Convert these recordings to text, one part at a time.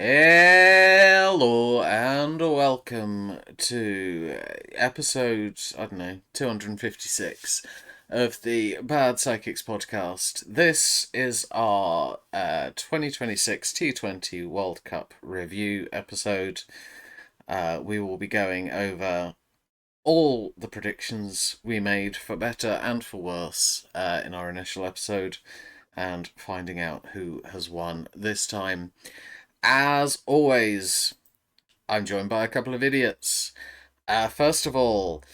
Hello and welcome to episode, I don't know, 256 of the Bad Psychics podcast. This is our 2026 T20 World Cup review episode. We will be going over all the predictions we made for better and for worse in our initial episode and finding out who has won this time. As always, I'm joined by a couple of idiots. First of all,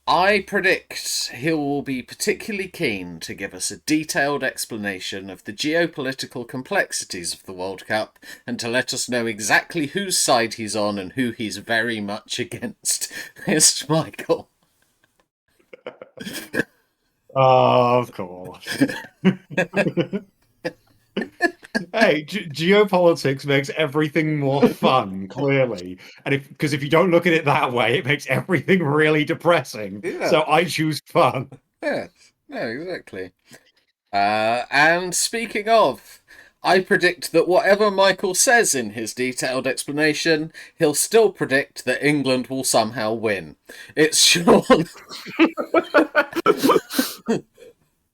I predict he will be particularly keen to give us a detailed explanation of the geopolitical complexities of the World Cup and to let us know exactly whose side he's on and who he's very much against. It's Michael. Oh, of course. Hey, geopolitics makes everything more fun, clearly. And if you don't look at it that way, it makes everything really depressing. Yeah, So I choose fun. yeah, no, exactly. And speaking of, I predict that whatever Michael says in his detailed explanation, he'll still predict that England will somehow win. It's Sean.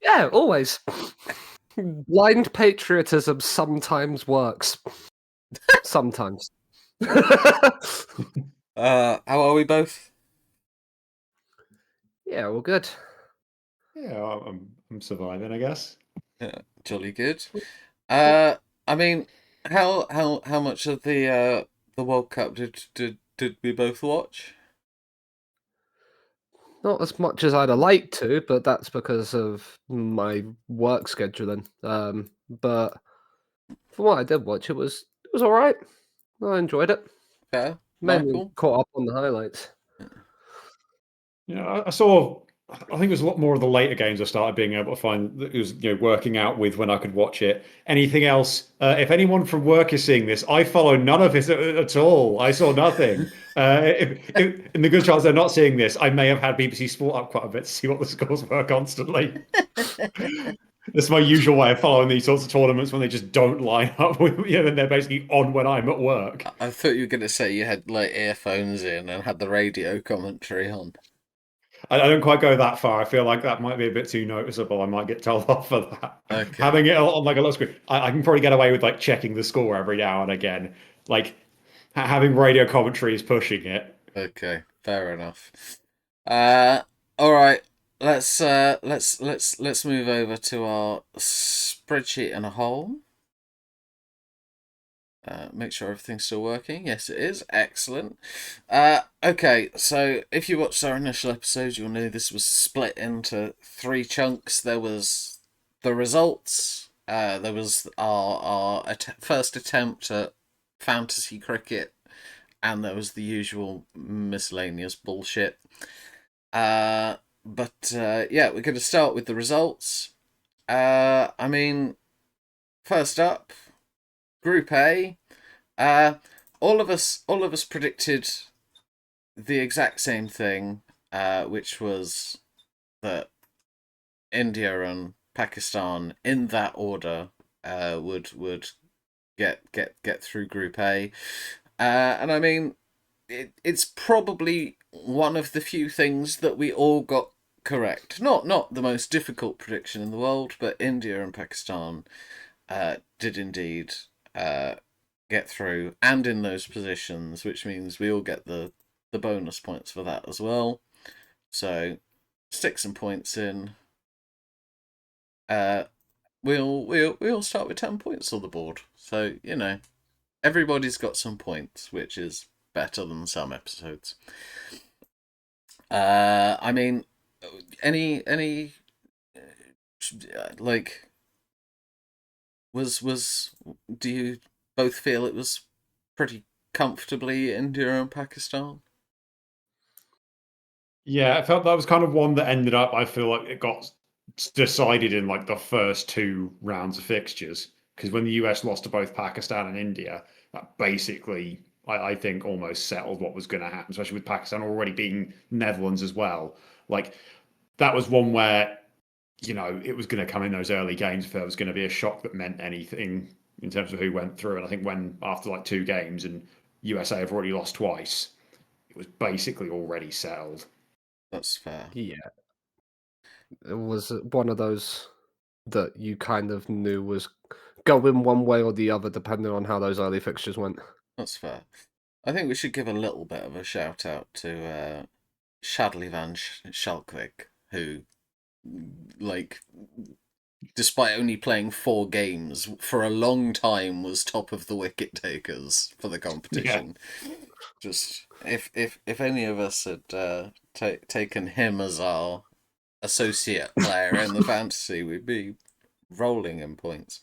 Yeah, always. Blind patriotism sometimes works. Sometimes. How are we both? Yeah, well, good. Yeah, I'm surviving, I guess. Yeah, jolly good. I mean, how much of the World Cup did we both watch? Not as much as I'd have liked to, but that's because of my work scheduling. But from what I did watch, it was all right. I enjoyed it. Fair, Mainly Michael. caught up on the highlights. Yeah, I saw. I think it was a lot more of the later games I started being able to find that it was working out with when I could watch it. Anything else? If anyone from work is seeing this, I follow none of it at all. I saw nothing. If, in the good chance they're not seeing this, I may have had BBC Sport up quite a bit to see what the scores were constantly. That's my usual way of following these sorts of tournaments when they just don't line up with and they're basically on when I'm at work. I thought you were gonna say you had like earphones in and had the radio commentary on. I don't quite go that far. I feel like that might be a bit too noticeable. I might get told off for that. Okay. Having it on like a little screen, I can probably get away with like checking the score every now and again. Like having radio commentary is pushing it. Okay, fair enough. Uh, all right. Let's move over to our spreadsheet and a whole. Make sure everything's still working. Yes, it is. Excellent. Okay, so if you watched our initial episode, you'll know this was split into three chunks. There was the results. There was our first attempt at fantasy cricket, and there was the usual miscellaneous bullshit. Yeah, we're going to start with the results. I mean, first up, Group A. All of us predicted the exact same thing, which was that India and Pakistan, in that order, would get through Group A. And I mean, it's probably one of the few things that we all got correct. Not the most difficult prediction in the world, but India and Pakistan did indeed get through and in those positions, which means we all get the bonus points for that as well. So stick some points in. We'll start with 10 points on the board. So everybody's got some points, which is better than some episodes. I mean, any like was do you both feel it was pretty comfortably India and Pakistan? Yeah, I felt that was kind of one that ended up. I feel like it got decided in like the first two rounds of fixtures because when the US lost to both Pakistan and India, that basically I think almost settled what was going to happen, especially with Pakistan already being Netherlands as well. Like that was one where it was going to come in those early games if there was going to be a shock that meant anything. in terms of who went through. And I think when after like 2 games and USA have already lost twice, it was basically already settled. That's fair. Yeah, it was one of those that you kind of knew was going one way or the other, depending on how those early fixtures went. That's fair. I think we should give a little bit of a shout out to Shadley van Schalkwijk, who, like, despite only playing 4 games, for a long time was top of the wicket takers for the competition. Yeah. Just if any of us had taken him as our associate player in the fantasy, we'd be rolling in points.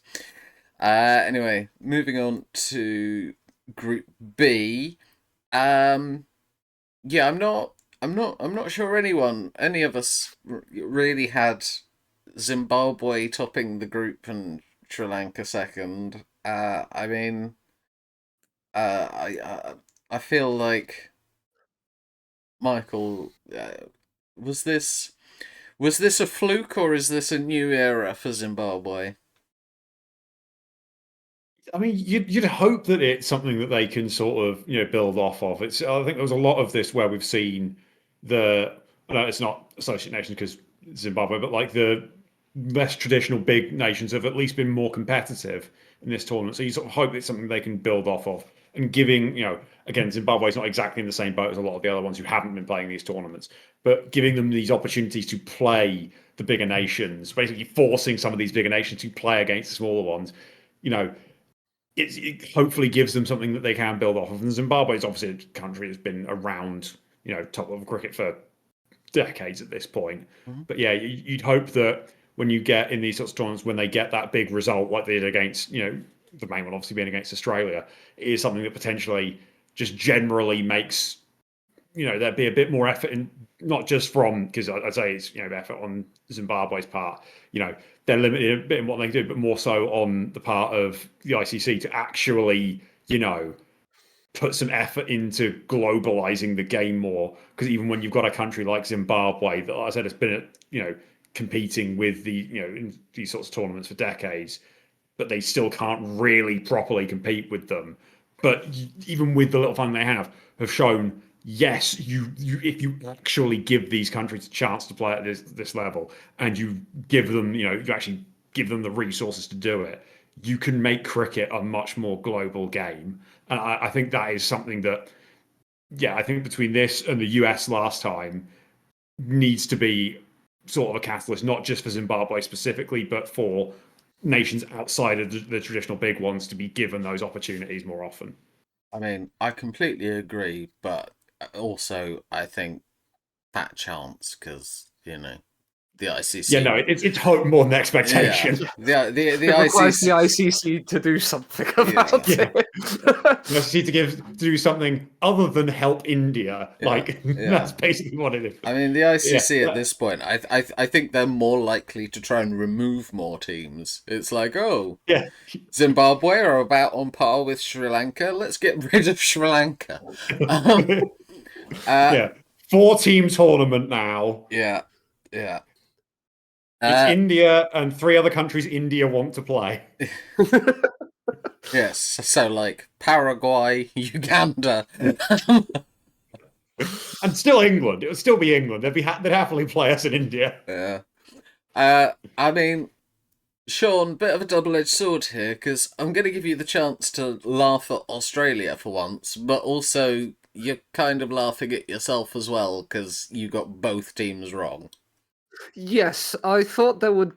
Anyway, moving on to Group B. Yeah, I'm not sure any of us really had Zimbabwe topping the group and Sri Lanka second. I mean, I feel like Michael, was this a fluke or is this a new era for Zimbabwe? I mean, you'd hope that it's something that they can sort of build off of. I think there was a lot of this where we've seen I know it's not associate nations because Zimbabwe, but like the less traditional big nations have at least been more competitive in this tournament. So you sort of hope it's something they can build off of. And giving, again, Zimbabwe's not exactly in the same boat as a lot of the other ones who haven't been playing these tournaments, but giving them these opportunities to play the bigger nations, basically forcing some of these bigger nations to play against the smaller ones, it hopefully gives them something that they can build off of. And Zimbabwe is obviously a country that's been around, top level cricket for decades at this point. Mm-hmm. But yeah, you'd hope that when you get in these sorts of tournaments, when they get that big result like they did against, the main one obviously being against Australia, it is something that potentially just generally makes, there'd be a bit more effort in, not just from, because I'd say it's, effort on Zimbabwe's part, they're limited a bit in what they do, but more so on the part of the ICC to actually, put some effort into globalizing the game more. Because even when you've got a country like Zimbabwe that, like I said, has been, competing with in these sorts of tournaments for decades, but they still can't really properly compete with them. But even with the little fun they have shown, yes, you if you actually give these countries a chance to play at this level, and you give them, you actually give them the resources to do it, you can make cricket a much more global game. And I think that is something that, yeah, I think between this and the US last time needs to be sort of a catalyst, not just for Zimbabwe specifically, but for nations outside of the traditional big ones to be given those opportunities more often. I mean, I completely agree, but also I think fat chance because the ICC. Yeah, no, it's hope more than expectation. Yeah. The It requires ICC. the ICC to do something about it. The ICC to do something other than help India. That's basically what it is. I mean, the ICC at this point, I think they're more likely to try and remove more teams. It's like, Zimbabwe are about on par with Sri Lanka. Let's get rid of Sri Lanka. 4-team tournament now. Yeah. It's India and 3 other countries India want to play. Yes, so like Paraguay, Uganda. And still England. It would still be England. They'd happily play us in India. Yeah. I mean, Sean, bit of a double-edged sword here, because I'm going to give you the chance to laugh at Australia for once, but also you're kind of laughing at yourself as well, because you got both teams wrong. Yes, I thought there would.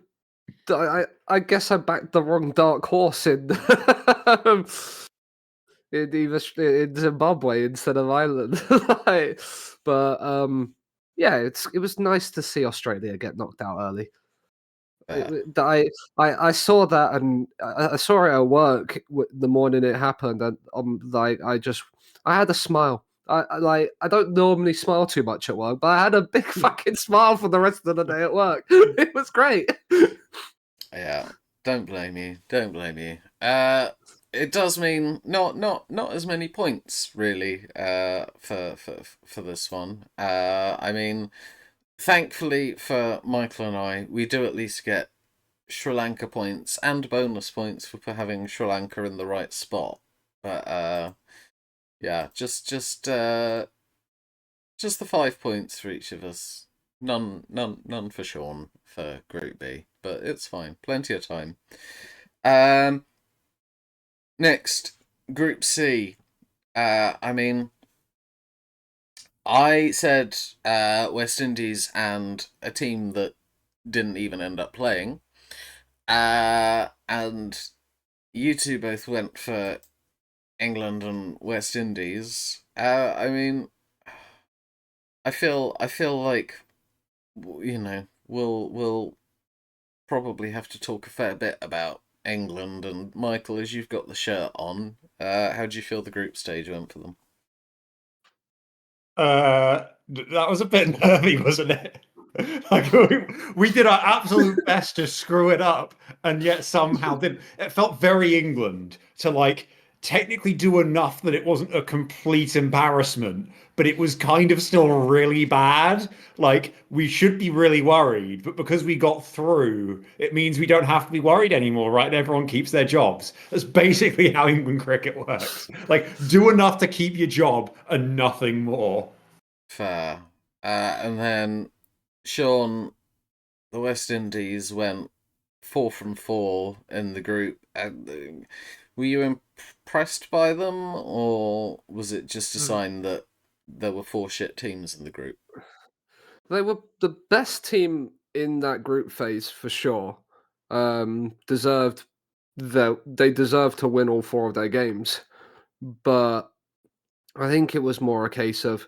I guess I backed the wrong dark horse in in Zimbabwe instead of Ireland. Yeah, it was nice to see Australia get knocked out early. I saw that, and I saw it at work the morning it happened, and I had a smile. I don't normally smile too much at work, but I had a big fucking smile for the rest of the day at work. It was great. Yeah, don't blame you. It does mean not as many points really for this one. I mean, thankfully for Michael and I, we do at least get Sri Lanka points and bonus points for having Sri Lanka in the right spot. But yeah, just the 5 points for each of us. None for Sean for Group B, but it's fine. Plenty of time. Next, Group C. I mean, I said West Indies and a team that didn't even end up playing. And you two both went for England and West Indies. I mean, I feel like we'll probably have to talk a fair bit about England. And Michael, as you've got the shirt on, how do you feel the group stage went for them? That was a bit nervy, wasn't it? Like we did our absolute best to screw it up, and yet somehow didn't. It felt very England to like technically do enough that it wasn't a complete embarrassment, but it was kind of still really bad. Like we should be really worried, but because we got through, it means we don't have to be worried anymore, right? And everyone keeps their jobs. That's basically how England cricket works. Like do enough to keep your job and nothing more. Fair. And then Sean, the West Indies went 4 from 4 in the group. Were you impressed by them, or was it just a sign that there were 4 shit teams in the group? They were the best team in that group phase for sure. Deserved they deserved to win all 4 of their games, but I think it was more a case of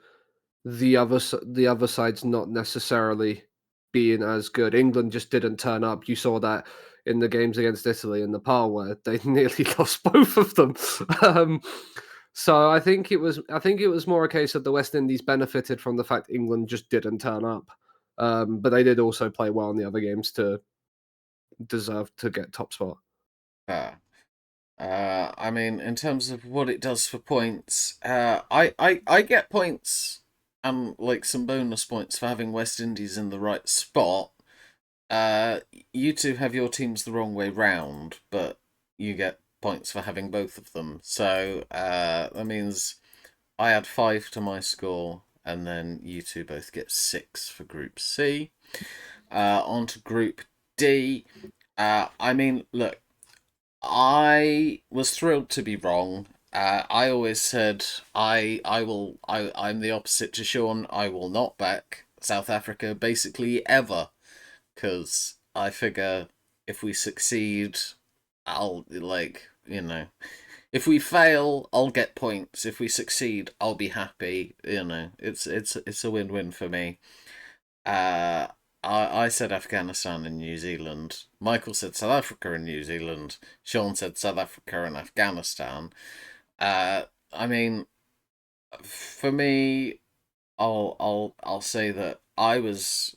the other side's not necessarily being as good. England just didn't turn up. You saw that in the games against Italy and Nepal, where they nearly lost both of them. Um, so I think it was more a case of the West Indies benefited from the fact England just didn't turn up, but they did also play well in the other games to deserve to get top spot. Fair. I mean, in terms of what it does for points, I get points and like some bonus points for having West Indies in the right spot. You two have your teams the wrong way round, but you get points for having both of them. So that means I add 5 to my score, and then you two both get 6 for Group C. On to Group D. I mean, look, I was thrilled to be wrong. I always said I'm the opposite to Sean. I will not back South Africa basically ever, because I figure if we succeed, I'll if we fail, I'll get points. If we succeed, I'll be happy. It's a win-win for me. Uh, I said Afghanistan and New Zealand. Michael said South Africa and New Zealand. Sean said South Africa and Afghanistan. I mean, for me, I'll say that I was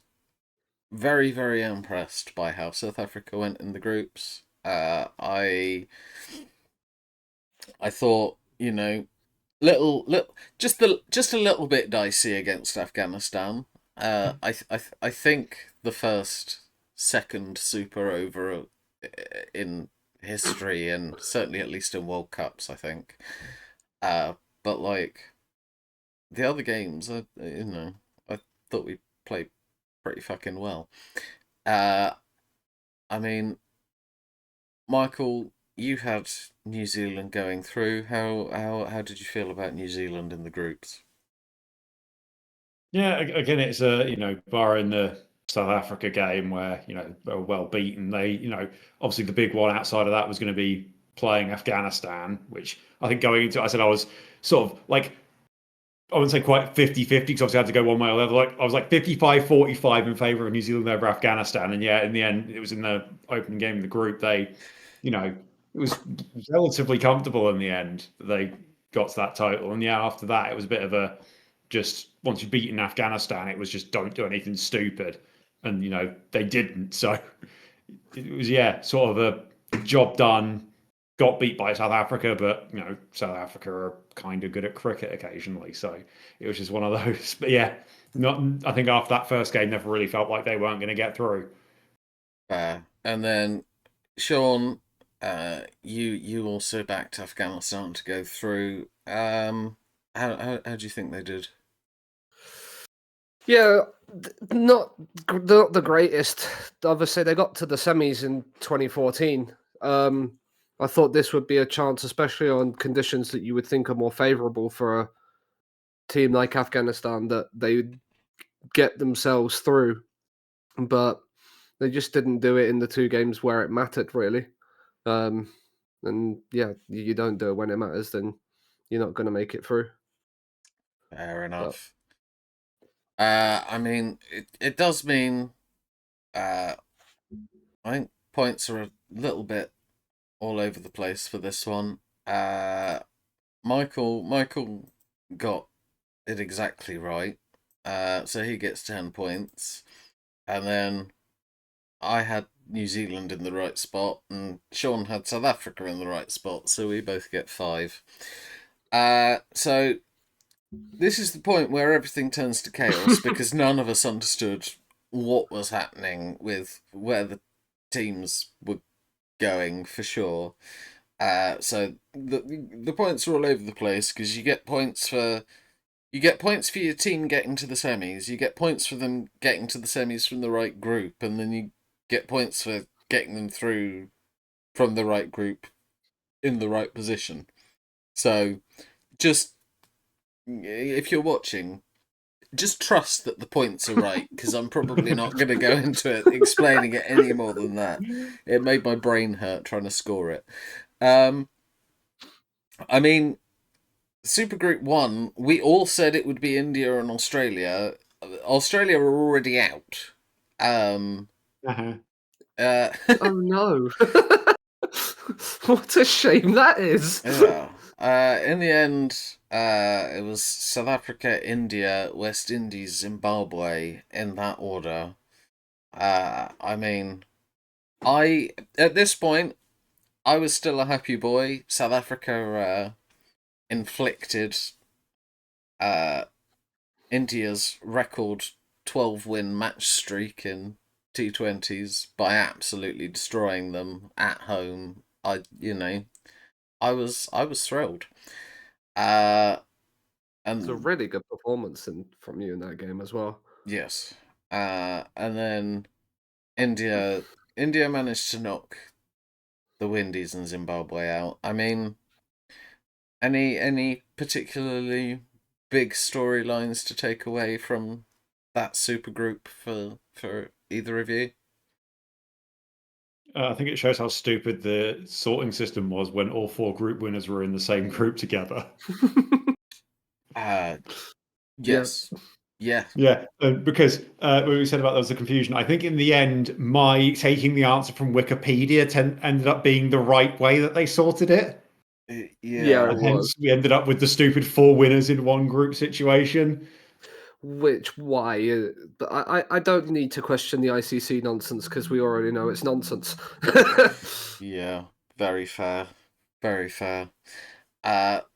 very impressed by how South Africa went in the groups. I thought little just a little bit dicey against Afghanistan. I think the first second super over in history, and certainly at least in World Cups, I think. Uh, but like the other games, I thought we played pretty fucking well. Uh, I mean, Michael, you had New Zealand going through. How did you feel about New Zealand in the groups? Yeah, again, it's a barring the South Africa game where they were well beaten. They obviously the big one outside of that was going to be playing Afghanistan, which I think going into I said I was sort of like I wouldn't say quite 50-50 because obviously I had to go one way or the other. Like I was like 55-45 in favour of New Zealand over Afghanistan, and yeah, in the end, it was in the opening game of the group. It was relatively comfortable in the end that they got to that total. And yeah, after that, it was a bit of a just once you've beaten Afghanistan, it was just don't do anything stupid, and they didn't. So it was sort of a job done. Got beat by South Africa, but South Africa are kind of good at cricket occasionally, so it was just one of those. But yeah, I think after that first game, never really felt like they weren't going to get through. Fair. and then Sean, you also backed Afghanistan to go through. How do you think they did? Yeah, not the greatest. Obviously, they got to the semis in 2014. I thought this would be a chance, especially on conditions that you would think are more favourable for a team like Afghanistan, that they would get themselves through. But they just didn't do it in the two games where it mattered, really. And yeah, you don't do it when it matters, then you're not going to make it through. Fair enough. I mean, it does mean I think points are a little bit all over the place for this one. Michael got it exactly right. So he gets 10 points. And then I had New Zealand in the right spot, and Sean had South Africa in the right spot, so we both get 5. So this is the point where everything turns to chaos because none of us understood what was happening with where the teams were going for sure. So the points are all over the place because you get points for your team getting to the semis. You get points for them getting to the semis from the right group, and then you get points for getting them through from the right group in the right position. So just if you're watching, just trust that the points are right because I'm probably not going to go into it explaining it any more than that. It made my brain hurt trying to score it. I mean, Supergroup 1, we all said it would be India and Australia. Australia are already out. Uh-huh. Oh no. What a shame that is. Yeah. In the end, it was South Africa, India, West Indies, Zimbabwe in that order. I mean, at this point, I was still a happy boy. South Africa inflicted India's record 12-win match streak in T20s by absolutely destroying them at home. I was thrilled. And It's a really good performance from you in that game as well. yes. And then India managed to knock the Windies and Zimbabwe out. I mean, any particularly big storylines to take away from that super group for either of you? I think it shows how stupid the sorting system was when all 4 group winners were in the same group together. Yes. Yeah. Yeah, because what we said about there was a confusion. I think in the end, my taking the answer from Wikipedia ended up being the right way that they sorted it. Yeah, And hence we ended up with the stupid 4 winners in one group situation. Why? But I don't need to question the ICC nonsense because we already know it's nonsense. Yeah, very fair. Very fair.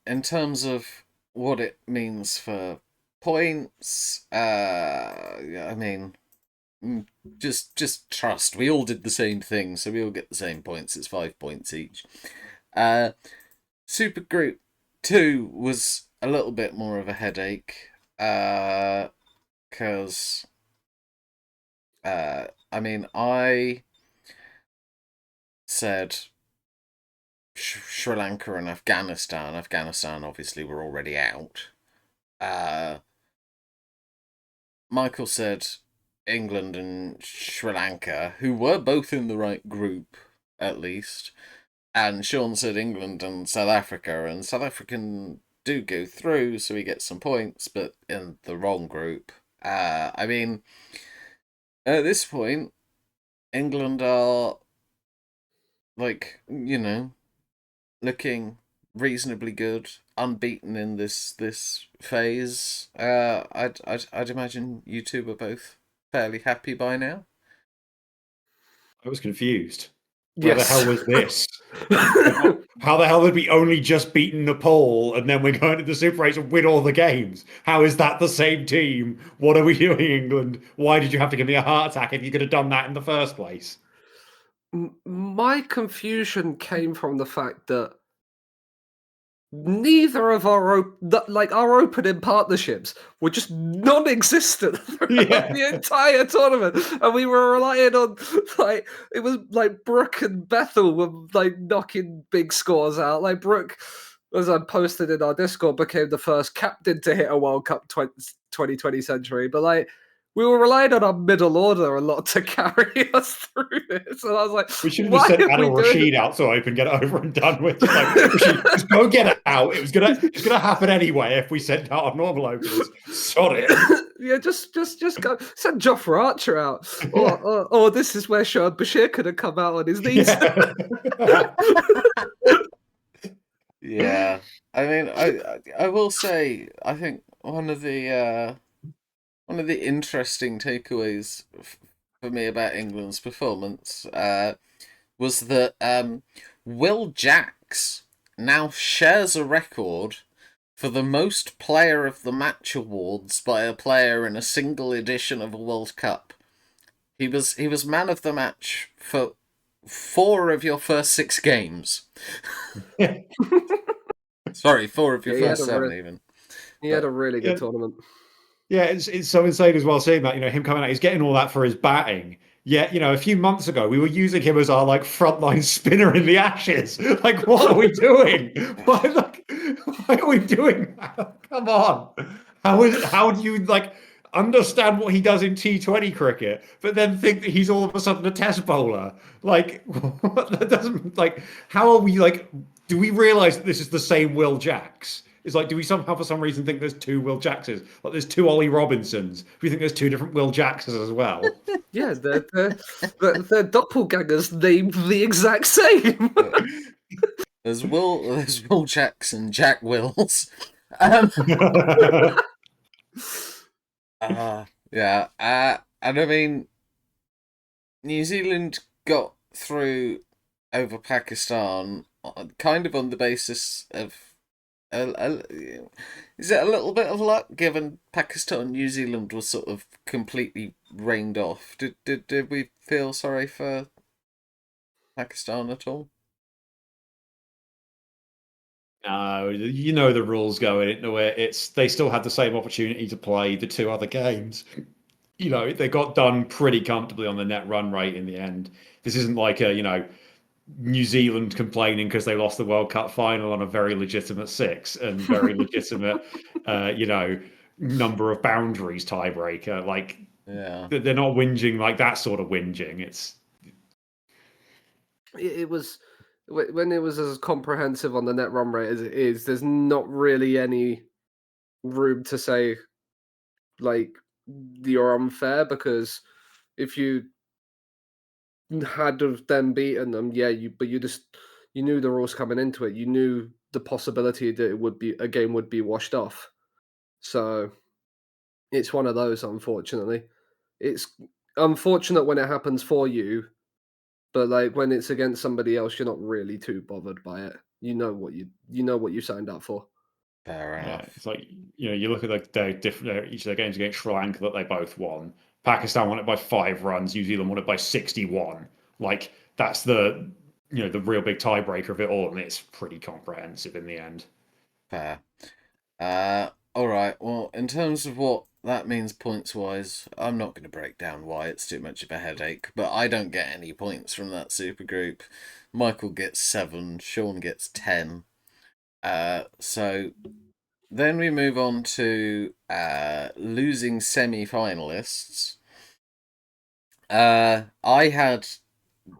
In terms of what it means for points, I mean, just trust. We all did the same thing, so we all get the same points. It's 5 points each. Super Group 2 was a little bit more of a headache, because I mean, I said Sri Lanka and Afghanistan. Afghanistan obviously were already out. Michael said England and Sri Lanka, who were both in the right group, at least. And Sean said England and South Africa, and South African do go through, so he gets some points, but in the wrong group. I mean, at this point, England are, like, looking reasonably good, unbeaten in this phase. I'd imagine you two were both fairly happy by now. I was confused. Where Yes. the hell was this? How the hell had we only just beaten Nepal and then we're going to the Super 8 and win all the games? How is that the same team? What are we doing, England? Why did you have to give me a heart attack if you could have done that in the first place? My confusion came from the fact that neither of our our opening partnerships were just non-existent throughout Yeah. the entire tournament, and we were relying on it was like Brooke and Bethel were like knocking big scores out. Like Brooke, as I posted in our Discord, became the first captain to hit a World Cup 2020 century, but like. We were relying on our middle order a lot to carry us through this. And I was like, We should have why just sent are we Adil doing Rashid out so I can get it over and done with. Just like, Rashid, just go get it out. It's gonna happen anyway if we sent out our normal openers. Sod it. Yeah, just go send Jofra Archer out, or this is where Shoaib Bashir could have come out on his knees. Yeah. Yeah, I mean, I will say, I think one of the interesting takeaways for me about England's performance was that Will Jacks now shares a record for the most Player of the Match awards by a player in a single edition of a World Cup. He was man of the match for 4 of your first 6 games. Sorry, 4 of your first 7 even. He had a really good tournament. Yeah, it's so insane as well seeing that, him coming out, he's getting all that for his batting. Yet, a few months ago, we were using him as our like frontline spinner in the Ashes. Like, what are we doing? Why are we doing that? Come on. How do you like understand what he does in T20 cricket, but then think that he's all of a sudden a test bowler? Like, that doesn't like how are we like do we realize that this is the same Will Jacks? It's like, do we somehow, for some reason, think there's 2 Will Jackses? Like, there's 2 Ollie Robinsons. Do we think there's 2 different Will Jackses as well? Yeah, they're doppelgangers named the exact same. There's Will Jacks and Jack Wills. Yeah. And I mean, New Zealand got through over Pakistan kind of on the basis of. Is it a little bit of luck, given Pakistan New Zealand was sort of completely rained off? Did we feel sorry for Pakistan at all? No, the rules going into it. They still had the same opportunity to play the 2 other games. They got done pretty comfortably on the net run rate in the end. This isn't like New Zealand complaining because they lost the World Cup final on a very legitimate 6 and very legitimate, number of boundaries tiebreaker. Like, Yeah, they're not whinging like that sort of whinging. It was when it was as comprehensive on the net run rate as it is. There's not really any room to say like you're unfair, because if you had of them beaten them, yeah, you knew the rules coming into it. You knew the possibility that a game would be washed off. So it's one of those, unfortunately. It's unfortunate when it happens for you, but like when it's against somebody else, you're not really too bothered by it. You know what you signed up for. fair Yeah, enough. it's like you look at their different each of their games against Sri Lanka that they both won. Pakistan won it by 5 runs. New Zealand won it by 61. Like, that's the the real big tiebreaker of it all, and it's pretty comprehensive in the end. Fair. All right. Well, in terms of what that means points wise, I'm not going to break down why it's too much of a headache. But I don't get any points from that super group. Michael gets 7. Sean gets 10. So then we move on to losing semi-finalists. I had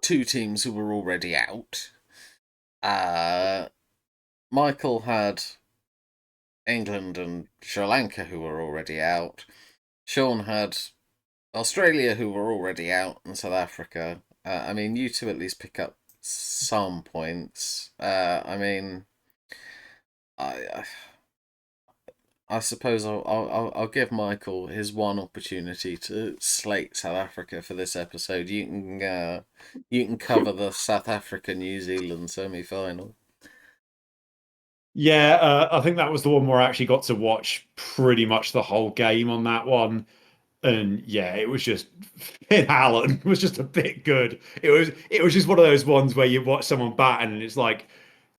2 teams who were already out. Michael had England and Sri Lanka who were already out. Sean had Australia who were already out, and South Africa. I mean, you 2 at least pick up some points. I mean, I I suppose I'll give Michael his one opportunity to slate South Africa for this episode. You can cover the South Africa New Zealand semi final. Yeah, I think that was the one where I actually got to watch pretty much the whole game on that one. And yeah, it was just Finn Allen was just a bit good. It was just one of those ones where you watch someone bat and it's like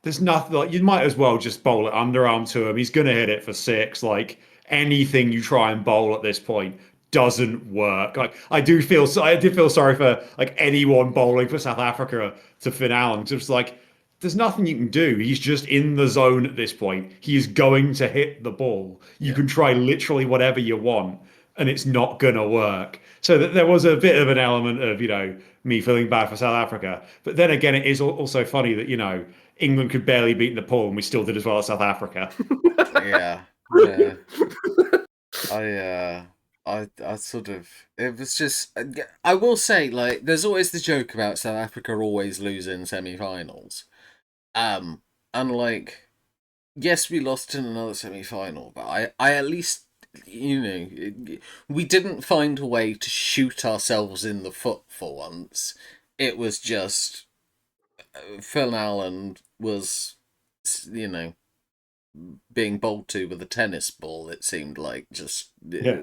there's nothing like you might as well just bowl it underarm to him. He's gonna hit it for six. Like anything you try and bowl at this point doesn't work. Like I did feel sorry for like anyone bowling for South Africa to Finn Allen. Just like there's nothing you can do. He's just in the zone at this point. He is going to hit the ball. You Yeah. can try literally whatever you want, and it's not gonna work. So that there was a bit of an element of, me feeling bad for South Africa. But then again, it is also funny that, England could barely beat Nepal and we still did as well as South Africa. Yeah. Yeah. I sort of, it was just, I will say, like, there's always the joke about South Africa always losing semi-finals. Um, and like, yes, we lost in another semi-final, but I at least, we didn't find a way to shoot ourselves in the foot for once. It was just, Phil Allen was, you know, being bowled to with a tennis ball, it seemed like, just Yeah.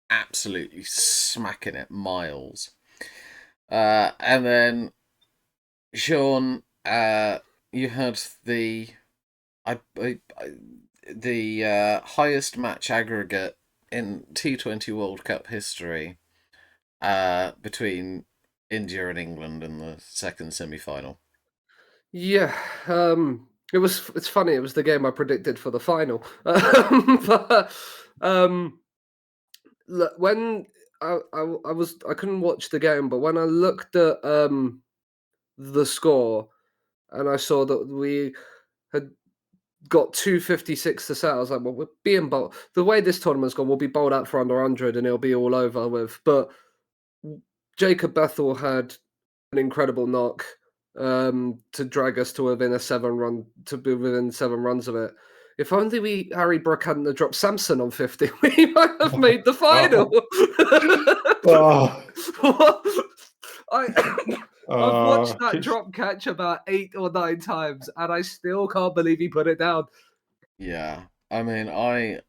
absolutely smacking it miles. And then Sean, you had the highest match aggregate in T20 World Cup history, between India and England in the second semi-final. Yeah, it's funny. It was the game I predicted for the final. But when I couldn't watch the game, but when I looked at the score and I saw that we had got 256 to set, I was like, well, we're being bowled. The way this tournament's gone, we'll be bowled out for under 100 and it'll be all over with. But Jacob Bethel had an incredible knock to drag us to within to be within 7 runs of it. If only Harry Brook hadn't have dropped Samson on 50, we might have made the final. Oh, I've watched oh, that drop catch about 8 or 9 times, and I still can't believe he put it down. Yeah, I mean, I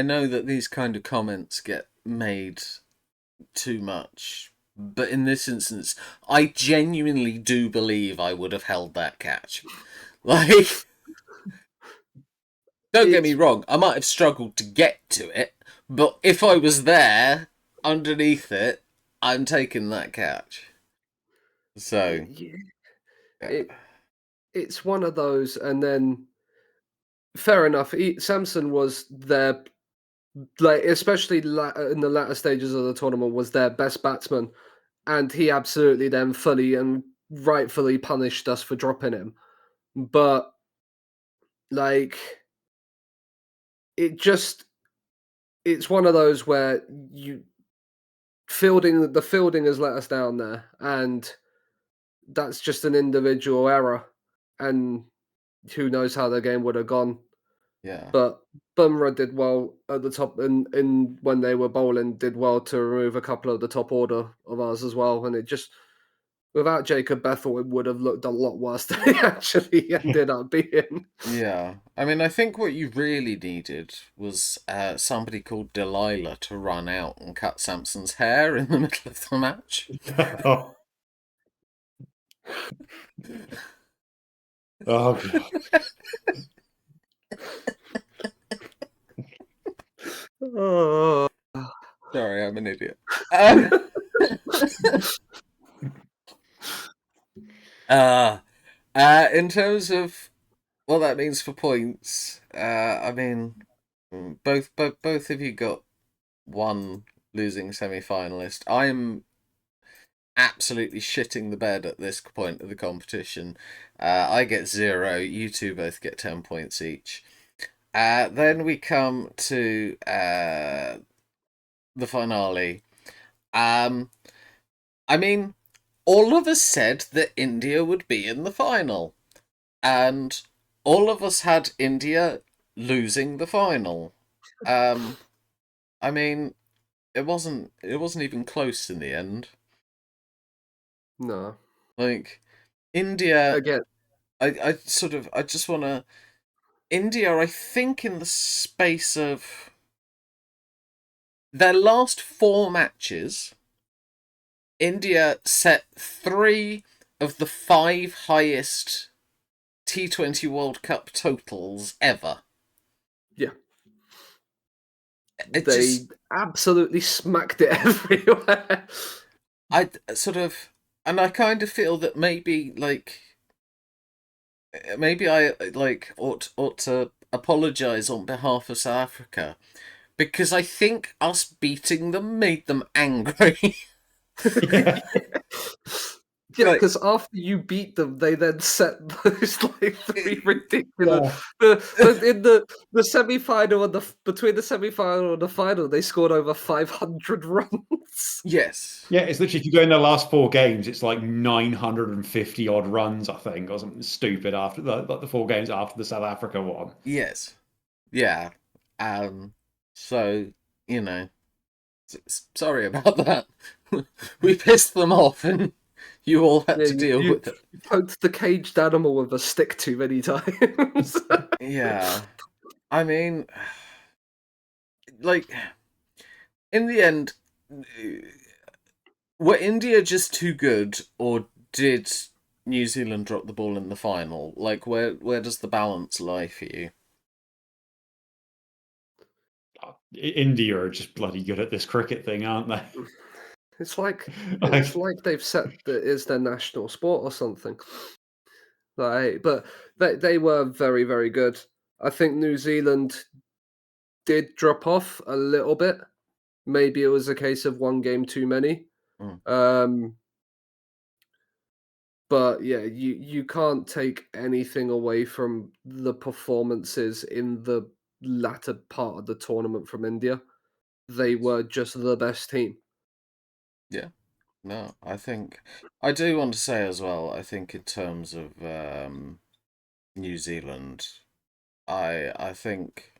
know that these kind of comments get made too much, but in this instance, I genuinely do believe I would have held that catch. Like, don't get me It's wrong, I might have struggled to get to it, but if I was there underneath it, I'm taking that catch. So, yeah, yeah, it it's one of those, and then fair enough. Samson was their like, especially in the latter stages of the tournament, was their best batsman, and he absolutely then fully and rightfully punished us for dropping him. But like, it just it's one of those where the fielding has let us down there, and that's just an individual error, and who knows how the game would have gone. yeah. But Bumrah did well at the top, and when they were bowling, did well to remove a couple of the top order of ours as well. And it just, without Jacob Bethel, it would have looked a lot worse than it actually ended up being. Yeah, I mean, I think what you really needed was somebody called Delilah to run out and cut Samson's hair in the middle of the match. oh, oh God. Oh. Sorry, I'm an idiot. Uh, in terms of what that means for points, I mean, both of you got one losing semi-finalist. I'm absolutely shitting the bed at this point of the competition. I get 0. You two both get 10 points each. Then we come to the finale. I mean, all of us said that India would be in the final, and all of us had India losing the final. I mean, it wasn't even close in the end. No. Like, India, Again, I just want to. India, I think, in the space of their last 4 matches, India set 3 of the 5 highest T20 World Cup totals ever. Yeah. It They just, absolutely smacked it everywhere. I sort of, and I kind of feel that maybe I ought to apologise on behalf of South Africa, because I think us beating them made them angry. Yeah. Yeah, Like, because after you beat them, they then set those like 3 ridiculous. Yeah. But in the semi-final and between the semi-final and the final, they scored over 500 runs. yes. Yeah, it's literally, if you go in their last 4 games, it's like 950 odd runs, I think, or something stupid after the 4 games after the South Africa one. Yes. Yeah. So, you know, sorry about that. We pissed them off and you all had Yeah, to deal you with it. poked the caged animal with a stick too many times. Yeah. I mean, like, in the end, were India just too good, or did New Zealand drop the ball in the final? Like, where does the balance lie for you? India are just bloody good at this cricket thing, aren't they? It's like Like, they've set that is their national sport or something. But they were very, very good. I think New Zealand did drop off a little bit. Maybe it was a case of one game too many. Mm. But yeah, you can't take anything away from the performances in the latter part of the tournament from India. They were just the best team. Yeah. No, I do want to say as well, I think in terms of New Zealand, I think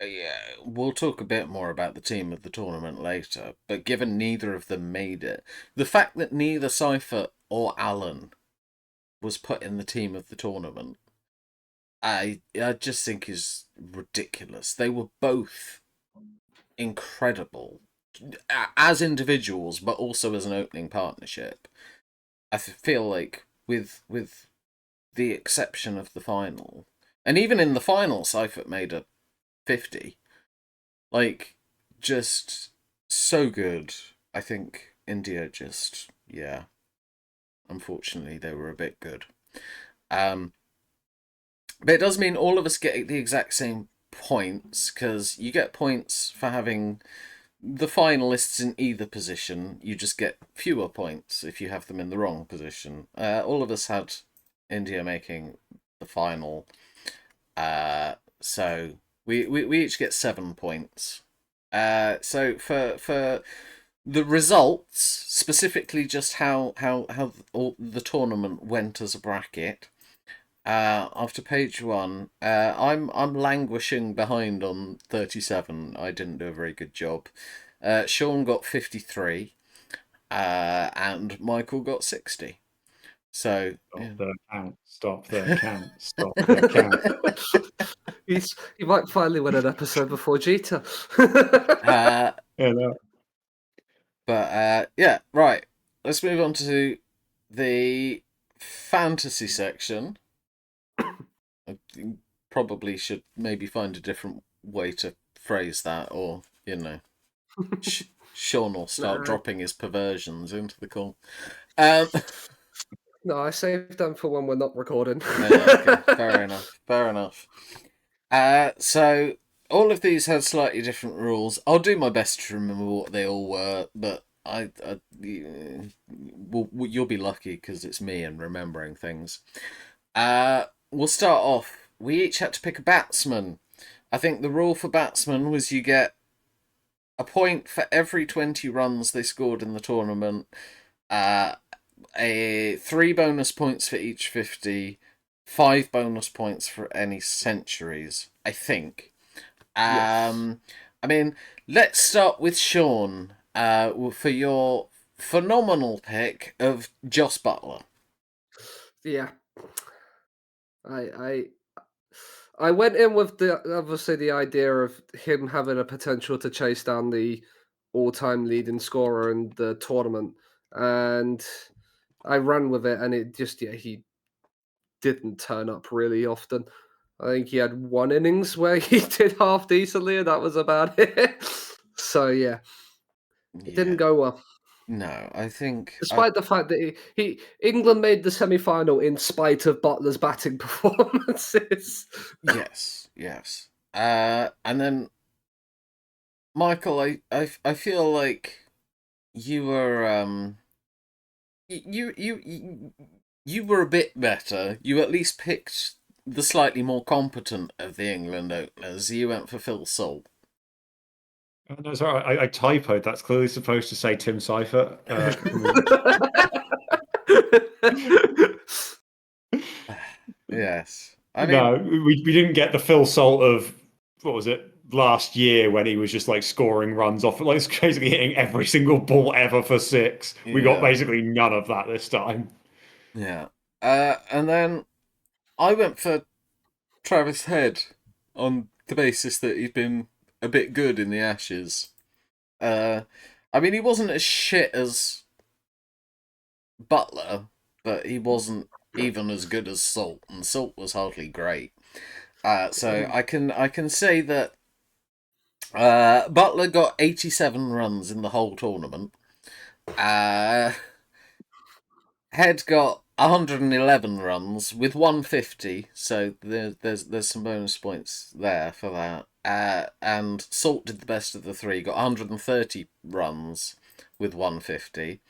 yeah, we'll talk a bit more about the team of the tournament later, but given neither of them made it, the fact that neither Seifert or Allen was put in the team of the tournament, I just think is ridiculous. They were both incredible as individuals, but also as an opening partnership. I feel like with the exception of the final, and even in the final, Seifert made a 50. Like, just so good. I think India just, yeah, unfortunately, they were a bit good. Um, but it does mean all of us get the exact same points, because you get points for having the finalists in either position. You just get fewer points if you have them in the wrong position. All of us had India making the final. So we each get 7 points. So for the results, specifically just how all the tournament went as a bracket. After page 1, I'm languishing behind on 37. I didn't do a very good job. Sean got 53, and Michael got 60. So stop yeah. the count, stop the count, stop the count. He might finally win an episode before Jeter. uh, Yeah, no. but yeah, right. Let's move on to the fantasy section. I probably should maybe find a different way to phrase that, or Sean will start Nah, dropping his perversions into the call. Um, no, I saved them for when we're not recording. okay, fair enough. Fair enough. So all of these had slightly different rules. I'll do my best to remember what they all were, but you'll be lucky because it's me and remembering things. We'll start off. We each had to pick a batsman. I think the rule for batsmen was you get a point for every 20 runs they scored in the tournament. A 3 bonus points for each 50, 5 bonus points for any centuries, I think. Yes. I mean, let's start with Sean for your phenomenal pick of Joss Butler. Yeah. I I went in with the idea of him having a potential to chase down the all-time leading scorer in the tournament, and I ran with it, and it just he didn't turn up really often. I think he had one innings where he did half decently, and that was about it. So yeah, it didn't Yeah. go well. No, I think Despite the fact that England made the semi-final in spite of Butler's batting performances. yes, yes. And then Michael, I feel like you were you were a bit better. You at least picked the slightly more competent of the England openers. You went for Phil Salt. Oh, no, sorry, I typoed. That's clearly supposed to say Tim Seifert. Yes. I mean, No, we didn't get the Phil Salt of what was it last year when he was just like scoring runs off, like basically hitting every single ball ever for six. We got yeah, basically none of that this time. yeah. And then I went for Travis Head on the basis that he'd been a bit good in the Ashes. Uh, I mean, he wasn't as shit as Butler, but he wasn't even as good as Salt, and Salt was hardly great. So I can say that Butler got 87 runs in the whole tournament. Uh, Head got 111 runs with 150, so there's some bonus points there for that. And Salt did the best of the three, got 130 runs with 150.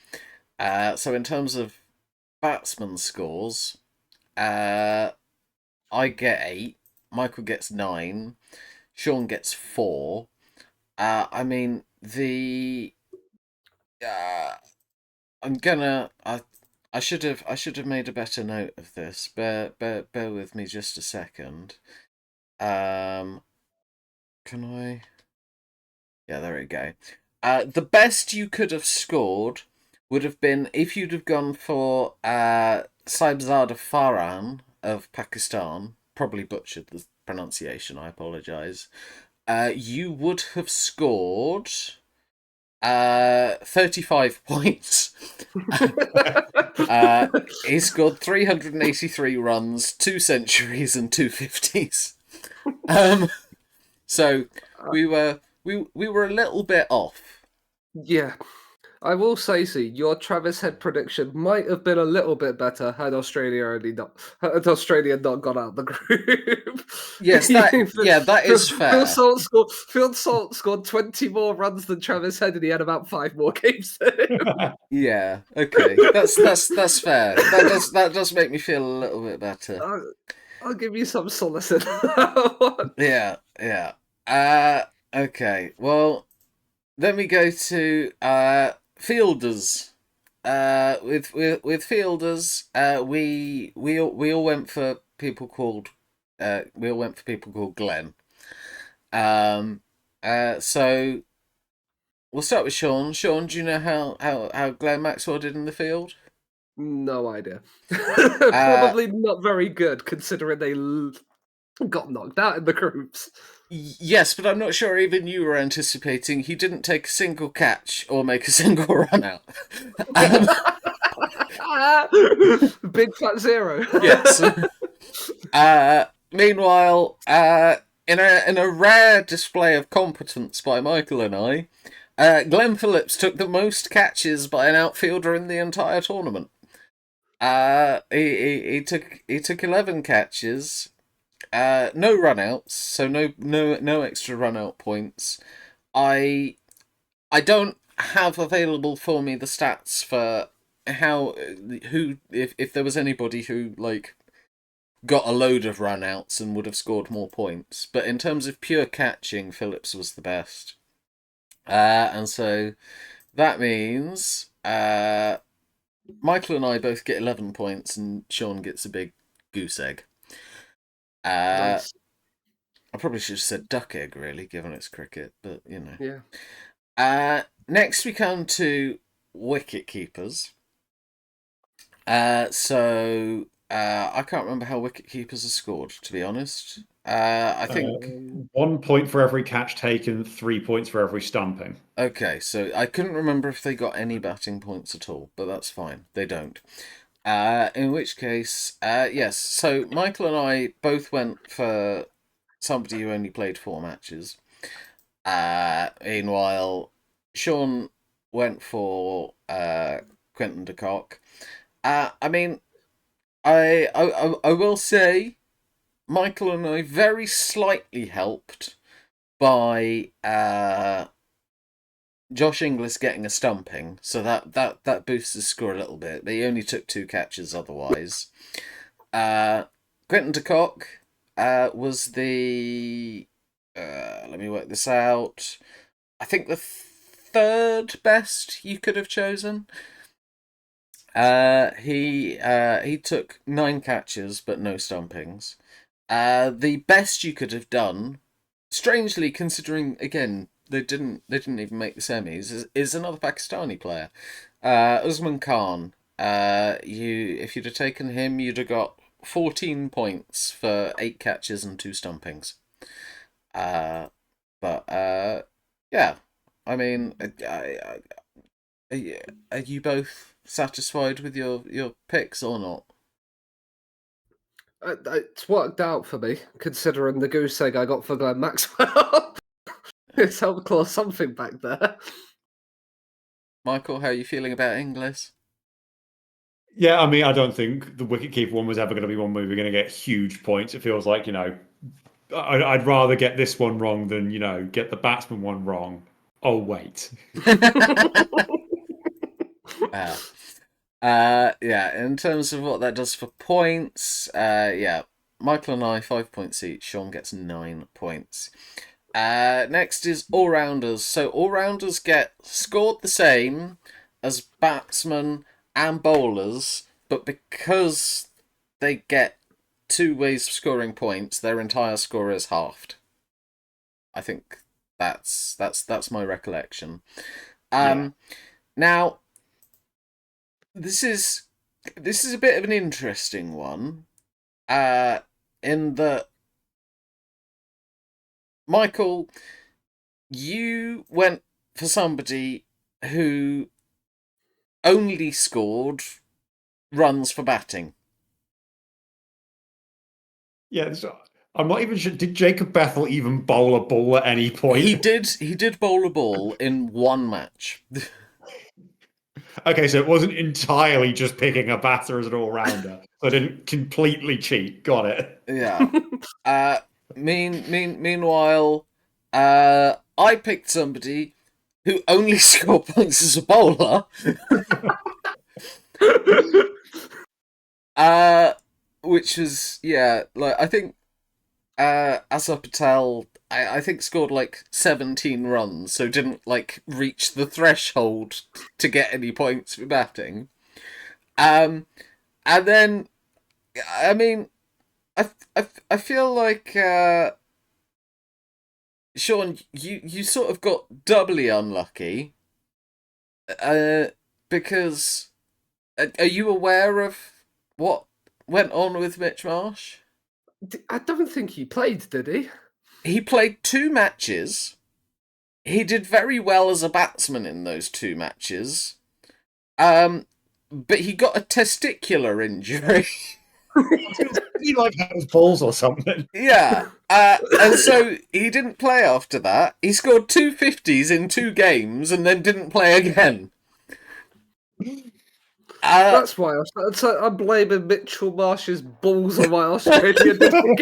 So in terms of batsman scores, I get 8, Michael gets 9, Sean gets 4. I mean the I'm gonna I should have made a better note of this. Bear with me just a second. Um, can I? Yeah, there we go. The best you could have scored would have been if you'd have gone for Saibzada Farhan of Pakistan. Probably butchered the pronunciation. I apologise. You would have scored 35 points. He scored 383 runs, 2 centuries, and 250s. So we were a little bit off. Yeah, I will say, see, your Travis Head prediction might have been a little bit better had Australia not got out the group. Yes, that is fair. Phil Salt scored 20 more runs than Travis Head, and he had about 5 more games than him. Yeah, okay, that's fair. That does make me feel a little bit better. I'll give you some solace in that one. Yeah, yeah. Okay. Well, then we go to fielders. With fielders, we all went for people called Glenn. Um, so we'll start with Sean. Sean, do you know how Glenn Maxwell did in the field? No idea. Probably not very good, considering they got knocked out in the groups. Yes, but I'm not sure even you were anticipating he didn't take a single catch or make a single run out. Big fat zero. Yes. Meanwhile, in a rare display of competence by Michael and I, Glenn Phillips took the most catches by an outfielder in the entire tournament. He took 11 catches, no runouts, so no extra runout points. I don't have available for me the stats for who if there was anybody who like got a load of runouts and would have scored more points. But in terms of pure catching, Phillips was the best. And so that means Michael and I both get 11 points, and Sean gets a big goose egg. Nice. I probably should have said duck egg, really, given it's cricket, but you know. Yeah. Next we come to wicket keepers. So I can't remember how wicket keepers are scored, to be honest. I think 1 point for every catch taken, 3 points for every stumping. okay. So I couldn't remember if they got any batting points at all, but that's fine. They don't. In which case, yes. So Michael and I both went for somebody who only played 4 matches. Meanwhile, Sean went for Quentin de Kock. I mean, I will say, Michael and I very slightly helped by Josh Inglis getting a stumping, so that boosts his score a little bit. They only took 2 catches otherwise. Quentin de Kock was the let me work this out. I think the third best you could have chosen. He took 9 catches but no stumpings. The best you could have done, strangely considering again they didn't even make the semis, is another Pakistani player, Usman Khan. If you'd have taken him, you'd have got 14 points for 8 catches and 2 stumpings. But yeah, I mean, are you both satisfied with your picks or not? It's worked out for me, considering the goose egg I got for Glenn Maxwell. It's helped claw something back there. Michael, how are you feeling about Inglis? Yeah, I mean, I don't think the wicketkeeper one was ever going to be one where we're going to get huge points. It feels like, I'd rather get this one wrong than, get the batsman one wrong. Oh, wait. Yeah, in terms of what that does for points, yeah, Michael and I 5 points each. Sean gets 9 points. Next is all-rounders. So all-rounders get scored the same as batsmen and bowlers, but because they get 2 ways of scoring points, their entire score is halved. I think that's my recollection. Now, this is a bit of an interesting one, in that Michael, you went for somebody who only scored runs for batting. Yeah, I'm not even sure. Did Jacob Bethel even bowl a ball at any point? He did bowl a ball in 1 match. Okay, so it wasn't entirely just picking a batter as an all-rounder. So I didn't completely cheat. Got it. Yeah. Meanwhile, I picked somebody who only scored points as a bowler. Which was, yeah, like I think Azhar Patel, I think scored like 17 runs, so didn't like reach the threshold to get any points for batting. And then, I mean, I feel like Sean, you sort of got doubly unlucky, because are you aware of what went on with Mitch Marsh? I don't think he played, did he? He played 2 matches. He did very well as a batsman in those 2 matches. But he got a testicular injury. He like had his balls or something. Yeah. And so he didn't play after that. He scored 250s in 2 games and then didn't play again. That's why I'm blaming Mitchell Marsh's balls on my Australian. There we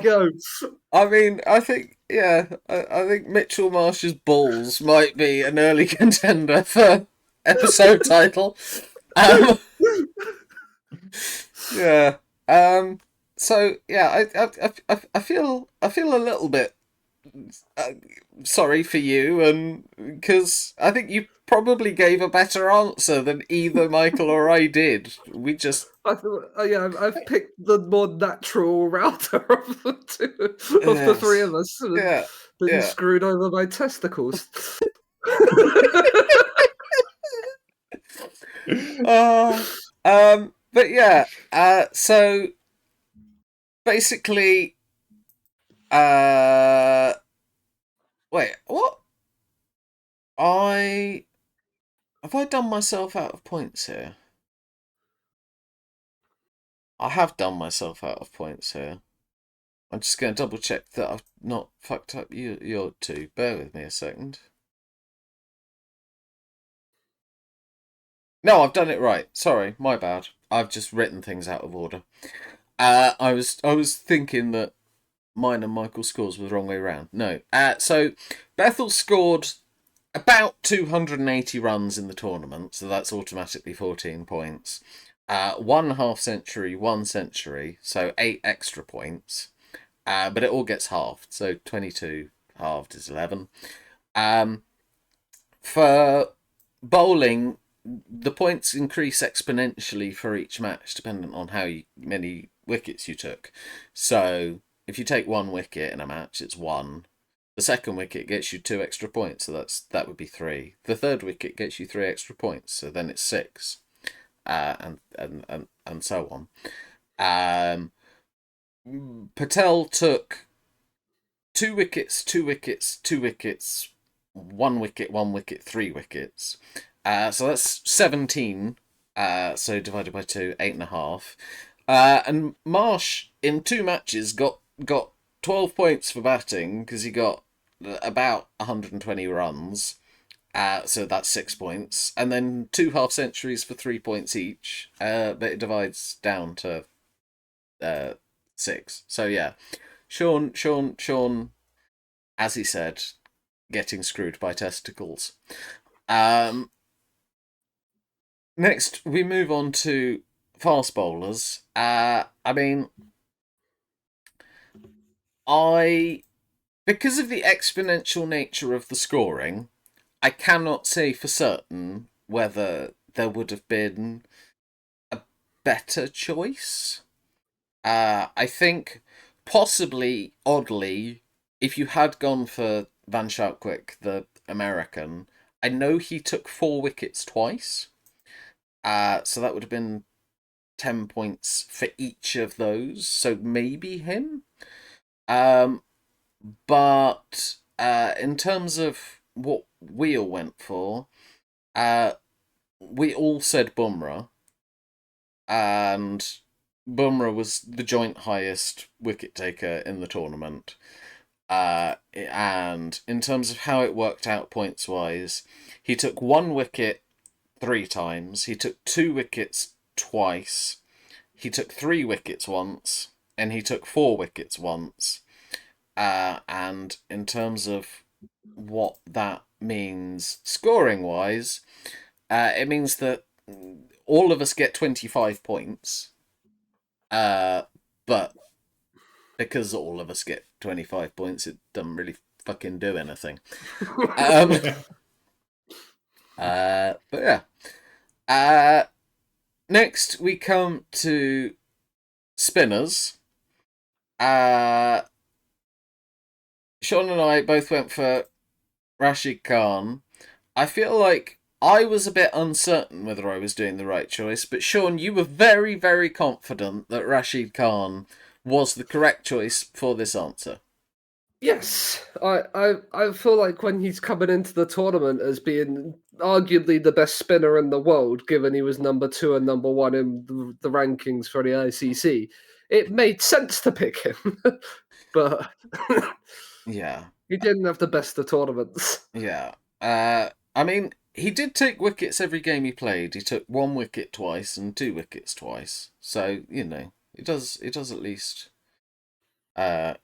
go. I mean, I think, yeah, I think Mitchell Marsh's balls might be an early contender for episode title. Yeah. So yeah, I feel a little bit sorry for you, and because I think you probably gave a better answer than either Michael or I did. We just I've picked the more natural router of the two, of the three of us. Yeah, been screwed over by testicles. But yeah, so basically, uh, wait, what? I have I done myself out of points here? I have done myself out of points here. I'm just going to double check that I've not fucked up your two. Bear with me a second. No, I've done it right. Sorry, my bad. I've just written things out of order. I was thinking that mine and Michael's scores were the wrong way around. No. So Bethel scored about 280 runs in the tournament, so that's automatically 14 points. 1 half century, 1 century, so 8 extra points. But it all gets halved, so 22 halved is 11. For bowling, the points increase exponentially for each match, depending on how many wickets you took. So if you take 1 wicket in a match, it's 1. The second wicket gets you 2 extra points, so that would be 3. The third wicket gets you 3 extra points, so then it's 6, and so on. Patel took 2 wickets, 2 wickets, 2 wickets, 1 wicket, 1 wicket, 3 wickets. So that's 17. So divided by 2, 8.5. And Marsh in 2 matches got 12 points for batting because he got about 120 runs. So that's 6 points, and then 2 half-centuries for 3 points each. But it divides down to 6. So yeah, Sean, as he said, getting screwed by testicles. Next, we move on to fast bowlers. Because of the exponential nature of the scoring, I cannot say for certain whether there would have been a better choice. I think possibly, oddly, if you had gone for Van Schaukwyk, the American, I know he took 4 wickets twice. So that would have been 10 points for each of those. So maybe him. But in terms of what we all went for, we all said Bumrah, and Bumrah was the joint highest wicket taker in the tournament. And in terms of how it worked out points wise, he took 1 wicket 3 times, he took 2 wickets twice, he took 3 wickets once, and he took 4 wickets once. And in terms of what that means scoring wise, it means that all of us get 25 points. But because all of us get 25 points, it doesn't really fucking do anything. But yeah. Next, we come to spinners. Sean and I both went for Rashid Khan. I feel like I was a bit uncertain whether I was doing the right choice, but Sean, you were very, very confident that Rashid Khan was the correct choice for this answer. Yes, I feel like when he's coming into the tournament as being arguably the best spinner in the world, given he was number 2 and number 1 in the rankings for the ICC, it made sense to pick him. But Yeah. he didn't have the best of tournaments. Yeah. He did take wickets every game he played. He took 1 wicket twice and 2 wickets twice. So, it does at least get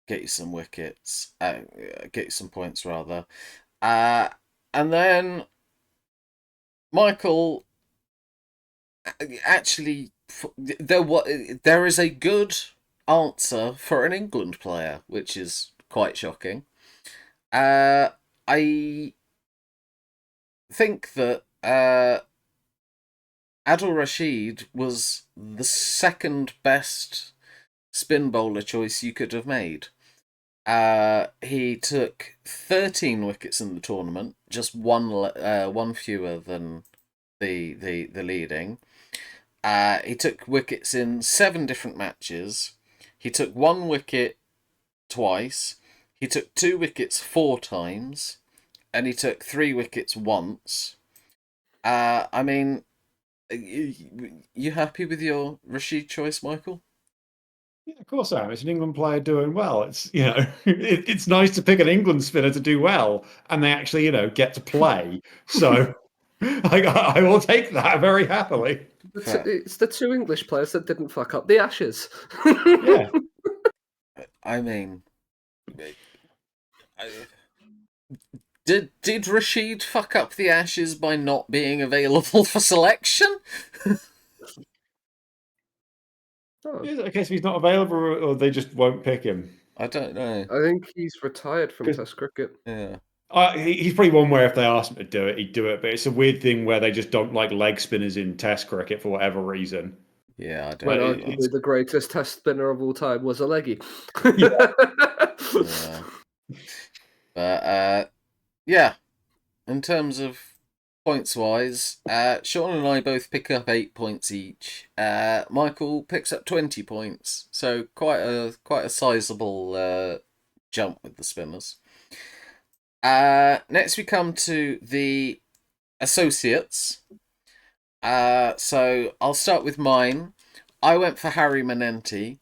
you some wickets, get you some points rather. And then Michael, actually, there is a good answer for an England player, which is quite shocking. I think that Adil Rashid was the second best spin bowler choice you could have made. He took 13 wickets in the tournament, just one fewer than the leading. He took wickets in 7 different matches. He took 1 wicket twice. He took 2 wickets 4 times, and he took 3 wickets once. I mean, you happy with your Rashid choice, Michael? Yeah, of course I am. It's an England player doing well. It's it's nice to pick an England spinner to do well, and they actually get to play. So I will take that very happily. It's the 2 English players that didn't fuck up the Ashes. Yeah. I mean, did Rashid fuck up the Ashes by not being available for selection? Is it a case if he's not available, or they just won't pick him? I don't know. I think he's retired from 'Cause- Test cricket. Yeah. He's probably one where if they asked him to do it, he'd do it. But it's a weird thing where they just don't like leg spinners in Test cricket for whatever reason. Yeah, I don't When know. arguably the greatest Test spinner of all time was a leggy. Yeah. But yeah, in terms of points wise, Sean and I both pick up 8 points each. Michael picks up 20 points, so quite a sizable jump with the spinners. Next we come to the associates. So I'll start with mine. I went for Harry Menenti.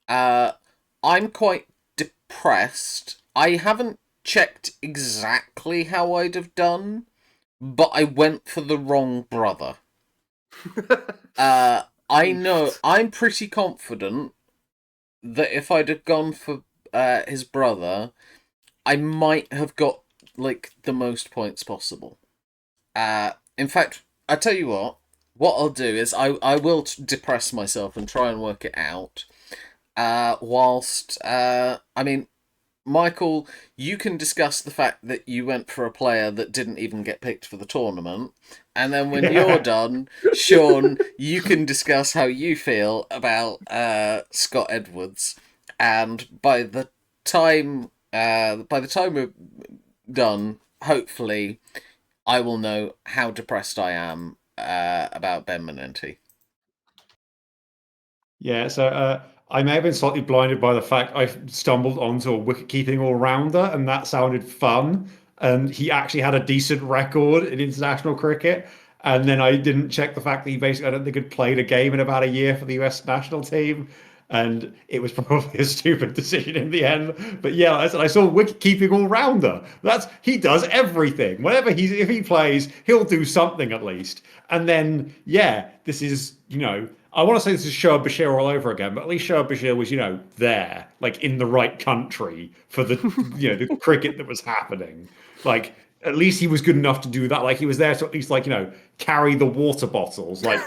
I'm quite depressed. I haven't checked exactly how I'd have done, but I went for the wrong brother. I know, I'm pretty confident that if I'd have gone for his brother, I might have got like the most points possible. In fact, I tell you what I'll do is I will depress myself and try and work it out. Whilst I mean, Michael, you can discuss the fact that you went for a player that didn't even get picked for the tournament. And then when you're done, Sean, you can discuss how you feel about Scott Edwards. And by the time we're done, hopefully, I will know how depressed I am about Ben Menenti. Yeah, so I may have been slightly blinded by the fact I stumbled onto a wicket-keeping all-rounder, and that sounded fun. And he actually had a decent record in international cricket. And then I didn't check the fact that he basically, I don't think, had played a game in about a year for the US national team. And it was probably a stupid decision in the end. But yeah, I saw wicket-keeping all-rounder. He does everything. If he plays, he'll do something at least. And then, yeah, this is, I want to say this is Shoaib Bashir all over again, but at least Shoaib Bashir was, there, like in the right country for the, the cricket that was happening. Like, at least he was good enough to do that. Like, he was there to at least, carry the water bottles. Like,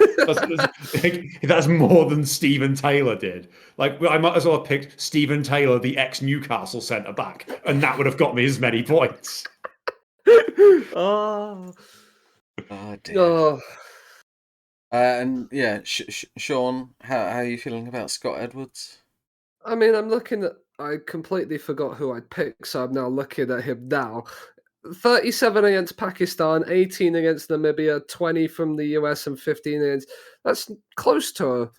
that's more than Stephen Taylor did. Like, I might as well have picked Stephen Taylor, the ex-Newcastle centre back, and that would have got me as many points. Oh dear. Oh. And yeah, Sean, how are you feeling about Scott Edwards? I mean, I completely forgot who I'd picked, so I'm now looking at him now. 37 against Pakistan, 18 against Namibia, 20 from the US, and 15 against. That's close to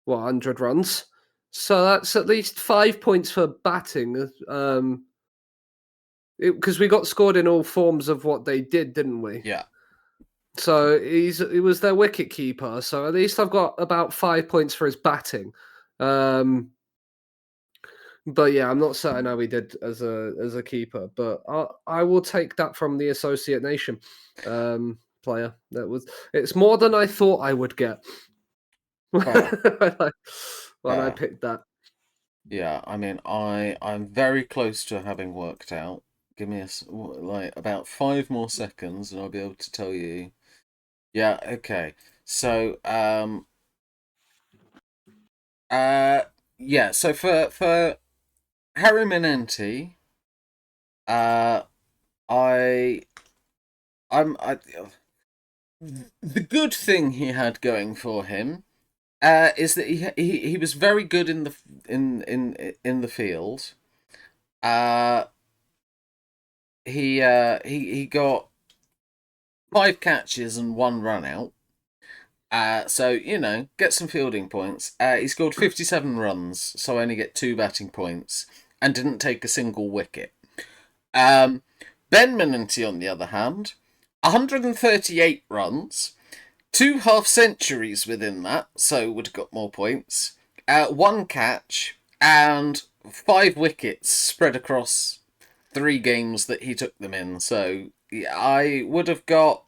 100 runs. So that's at least 5 points for batting. Because we got scored in all forms of what they did, didn't we? Yeah. So he was their wicket keeper. So at least I've got about 5 points for his batting. But yeah, I'm not certain how he did as a keeper. But I will take that from the Associate Nation player. It's more than I thought I would get when I picked that. Yeah, I mean, I'm very close to having worked out. Give me about 5 more seconds, and I'll be able to tell you. Yeah, okay. So yeah. So for Harry Menenti, the good thing he had going for him is that he was very good in the field. He got 5 catches and 1 run out. So, you know, get some fielding points. He scored 57 runs, so I only get 2 batting points, and didn't take a single wicket. Ben Menanti, on the other hand, 138 runs, 2 half-centuries within that, so would have got more points, 1 catch, and 5 wickets spread across 3 games that he took them in. So yeah, I would have got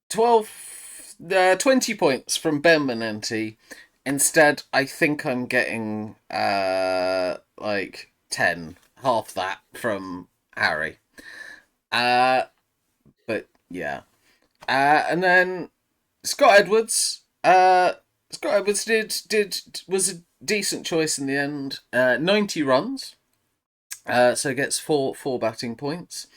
20 points from Ben Menanti. Instead, I think I'm getting like 10, half that from Harry. But yeah. And then Scott Edwards. Scott Edwards was a decent choice in the end. 90 runs. So gets four batting points.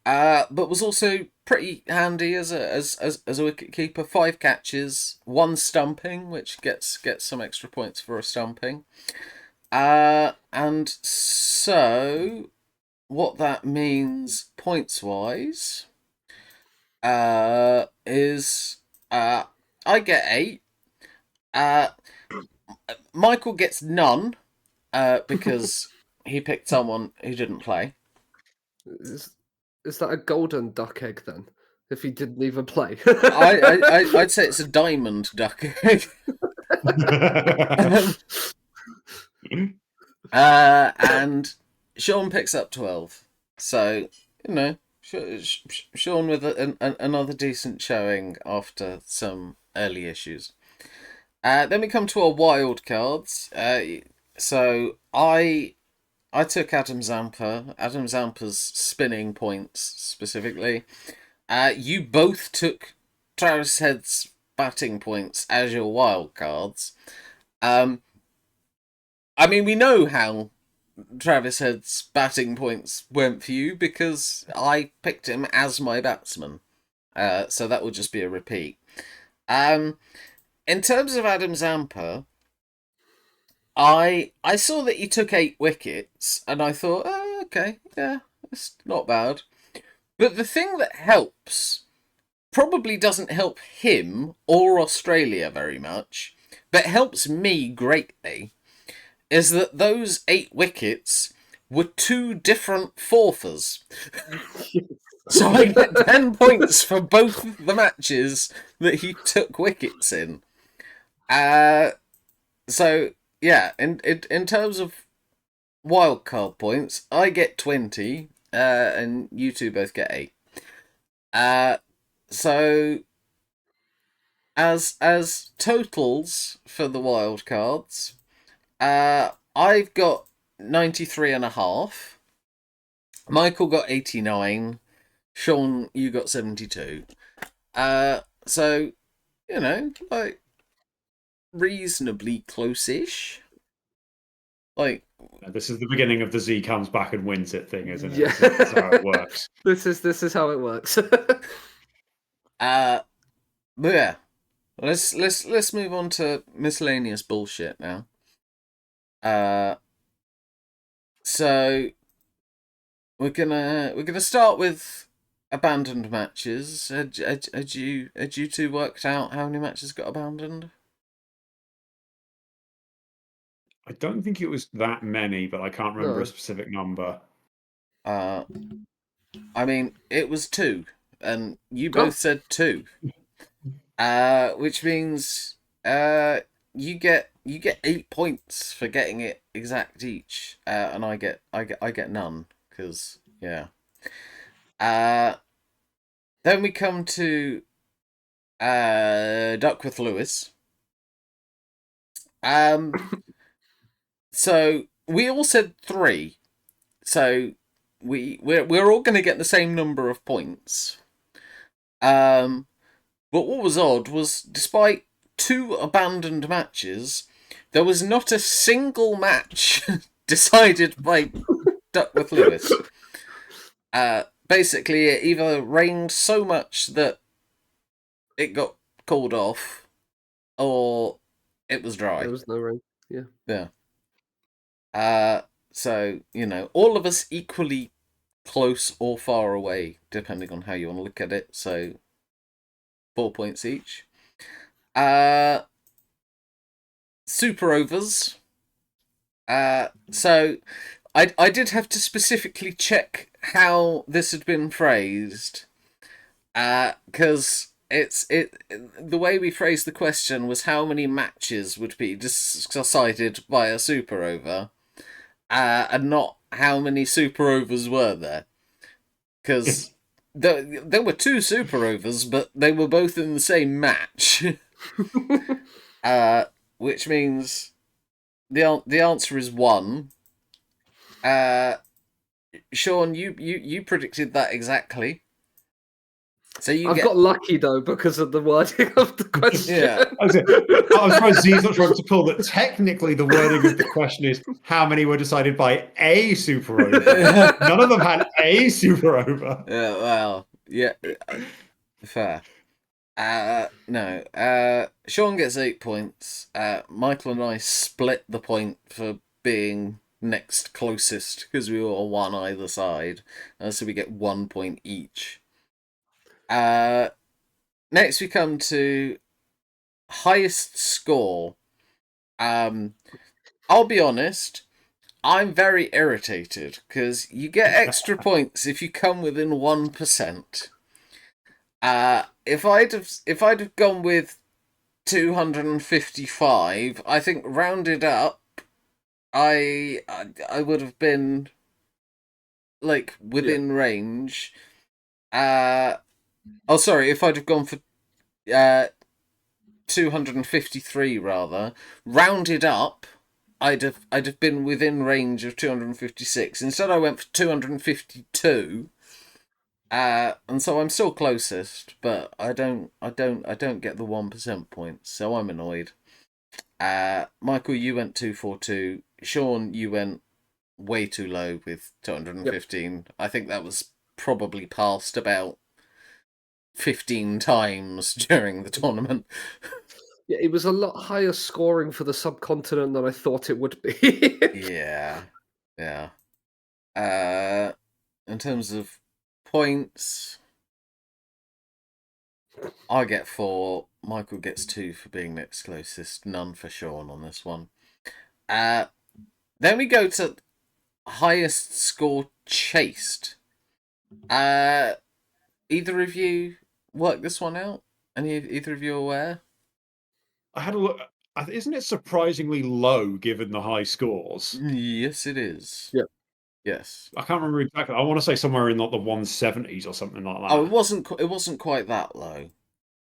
But was also pretty handy as a wicket keeper. 5 catches, 1 stumping, which gets some extra points for a stumping. And so what that means points wise is I get 8. Michael gets none because he picked someone who didn't play. Is that a golden duck egg then? If he didn't even play, I'd say it's a diamond duck egg. And Sean picks up 12. So, you know, Sean with another decent showing after some early issues. Then we come to our wild cards. So I took Adam Zampa. Adam Zampa's spinning points specifically. You both took Travis Head's batting points as your wild cards. I mean, we know how Travis Head's batting points went for you because I picked him as my batsman. So that will just be a repeat. In terms of Adam Zampa, I saw that he took 8 wickets, and I thought, oh, okay, yeah, it's not bad. But the thing that helps probably doesn't help him or Australia very much, but helps me greatly, is that those 8 wickets were 2 different forfers. So I get 10 points for both the matches that he took wickets in. So yeah, in terms of wildcard points, I get 20, and you two both get 8. So as totals for the wildcards, I've got 93.5. Michael got 89. Sean, you got 72. So, you know, like, reasonably close-ish. Like, this is the beginning of the Z comes back and wins it thing, isn't it? Yeah. This is how it works. this is how it works. but yeah, let's move on to miscellaneous bullshit now. So we're gonna start with abandoned matches. Had you two worked out how many matches got abandoned? I don't think it was that many, but I can't remember No. a specific number. I mean, it was 2, and you both said 2. Which means you get 8 points for getting it exact each, and I get none because yeah. Then we come to Duckworth Lewis. So we all said 3, so we're all going to get the same number of points. But what was odd was, despite 2 abandoned matches, there was not a single match decided by Duckworth Lewis. Basically, it either rained so much that it got called off, or it was dry. There was no rain. Yeah. So, you know, all of us equally close or far away, depending on how you want to look at it. So 4 points each. Super overs. So I did have to specifically check how this had been phrased, because the way we phrased the question was how many matches would be decided by a super over, and not how many super overs were there, because there were 2 super overs, but they were both in the same match, which means the answer is 1. Sean, you predicted that exactly. So I've got lucky though because of the wording of the question. Yeah. I was surprised Z's not trying to pull that. Technically, the wording of the question is how many were decided by a super over. None of them had a super over. Well, yeah, fair. No. Sean gets 8 points. Michael and I split the point for being next closest because we were 1 either side, so we get 1 point each. Next we come to highest score. I'll be honest, I'm very irritated because you get extra points if you come within 1%. If I'd have gone with 255, I think rounded up, I would have been like within range. Sorry, if I'd have gone for 253 rather, rounded up, I'd have been within range of 256. Instead, I went for 252. And so I'm still closest, but I don't get the 1% points, so I'm annoyed. Michael, you went 242. Sean, you went way too low with 215. Yep. I think that was probably passed about 15 times during the tournament. Yeah, it was a lot higher scoring for the subcontinent than I thought it would be. Yeah. In terms of points, I get 4. Michael gets 2 for being next closest. None for Sean on this one. Then we go to highest score chased. Either of you work this one out? Either of you aware? I had a look. Isn't it surprisingly low given the high scores? Yes, it is. Yep. Yes. I can't remember exactly. I want to say somewhere in like the 170s or something like that. Oh, it wasn't quite that low.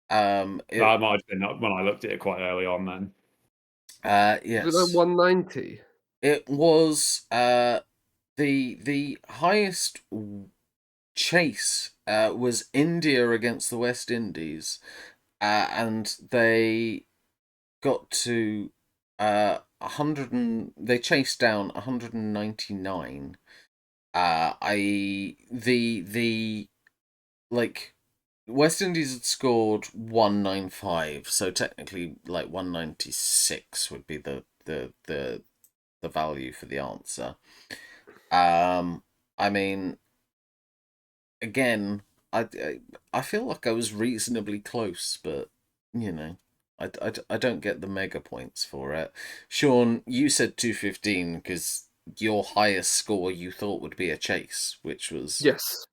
That might have been when I looked at it quite early on then. Yes. Was it 190? It was the highest chase was India against the West Indies, and they got to 100 they chased down 199. The West Indies had scored 195, so technically like 196 would be the value for the answer. I mean, again, I feel like I was reasonably close, but you know, I don't get the mega points for it. Sean, you said 215 because your highest score you thought would be a chase, which was yes.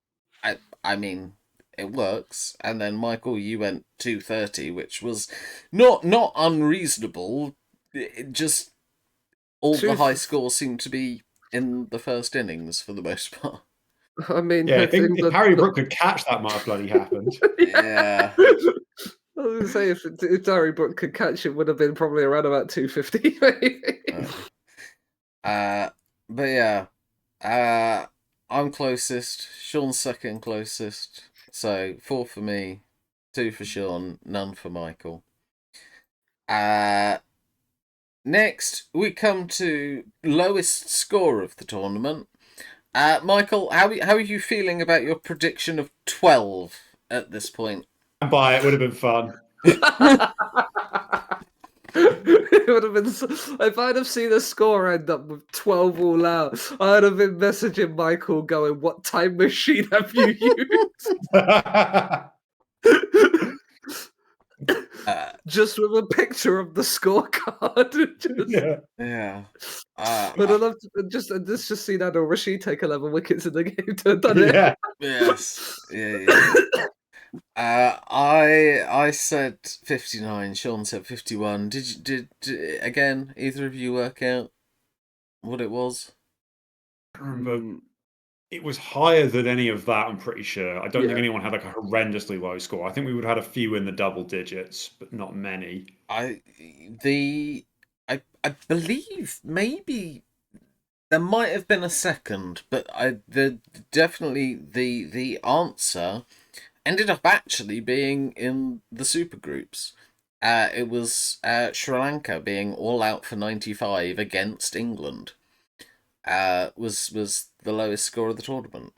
I mean, it works. And then Michael, you went 230, which was not unreasonable. It just all the high scores seem to be in the first innings for the most part. I mean, yeah, if Harry Brook could catch that, might have bloody happened. Yeah. I was going to say, if Harry Brook could catch it, would have been probably around about 250, maybe. But yeah, I'm closest. Sean's second closest. So 4 for me, 2 for Sean, none for Michael. Next, we come to lowest score of the tournament. Michael, how are you feeling about your prediction of 12 at this point? By it would have been fun. It would have been. If I'd have seen a score end up with 12 all out, I'd have been messaging Michael going, "What time machine have you used?" Just with a picture of the scorecard. Yeah. Yeah. But I'd love to just see Adil Rashid take 11 wickets in the game to have done it. Yeah. Yes. Yeah. I said 59. Sean said 51. Did again? Either of you work out what it was? I remember it was higher than any of that. I'm pretty sure. I don't think Yeah. anyone had like a horrendously low score. I think we would have had a few in the double digits, but not many. I believe maybe there might have been a second, but definitely the answer ended up actually being in the supergroups. It was Sri Lanka being all out for 95 against England. Was the lowest score of the tournament.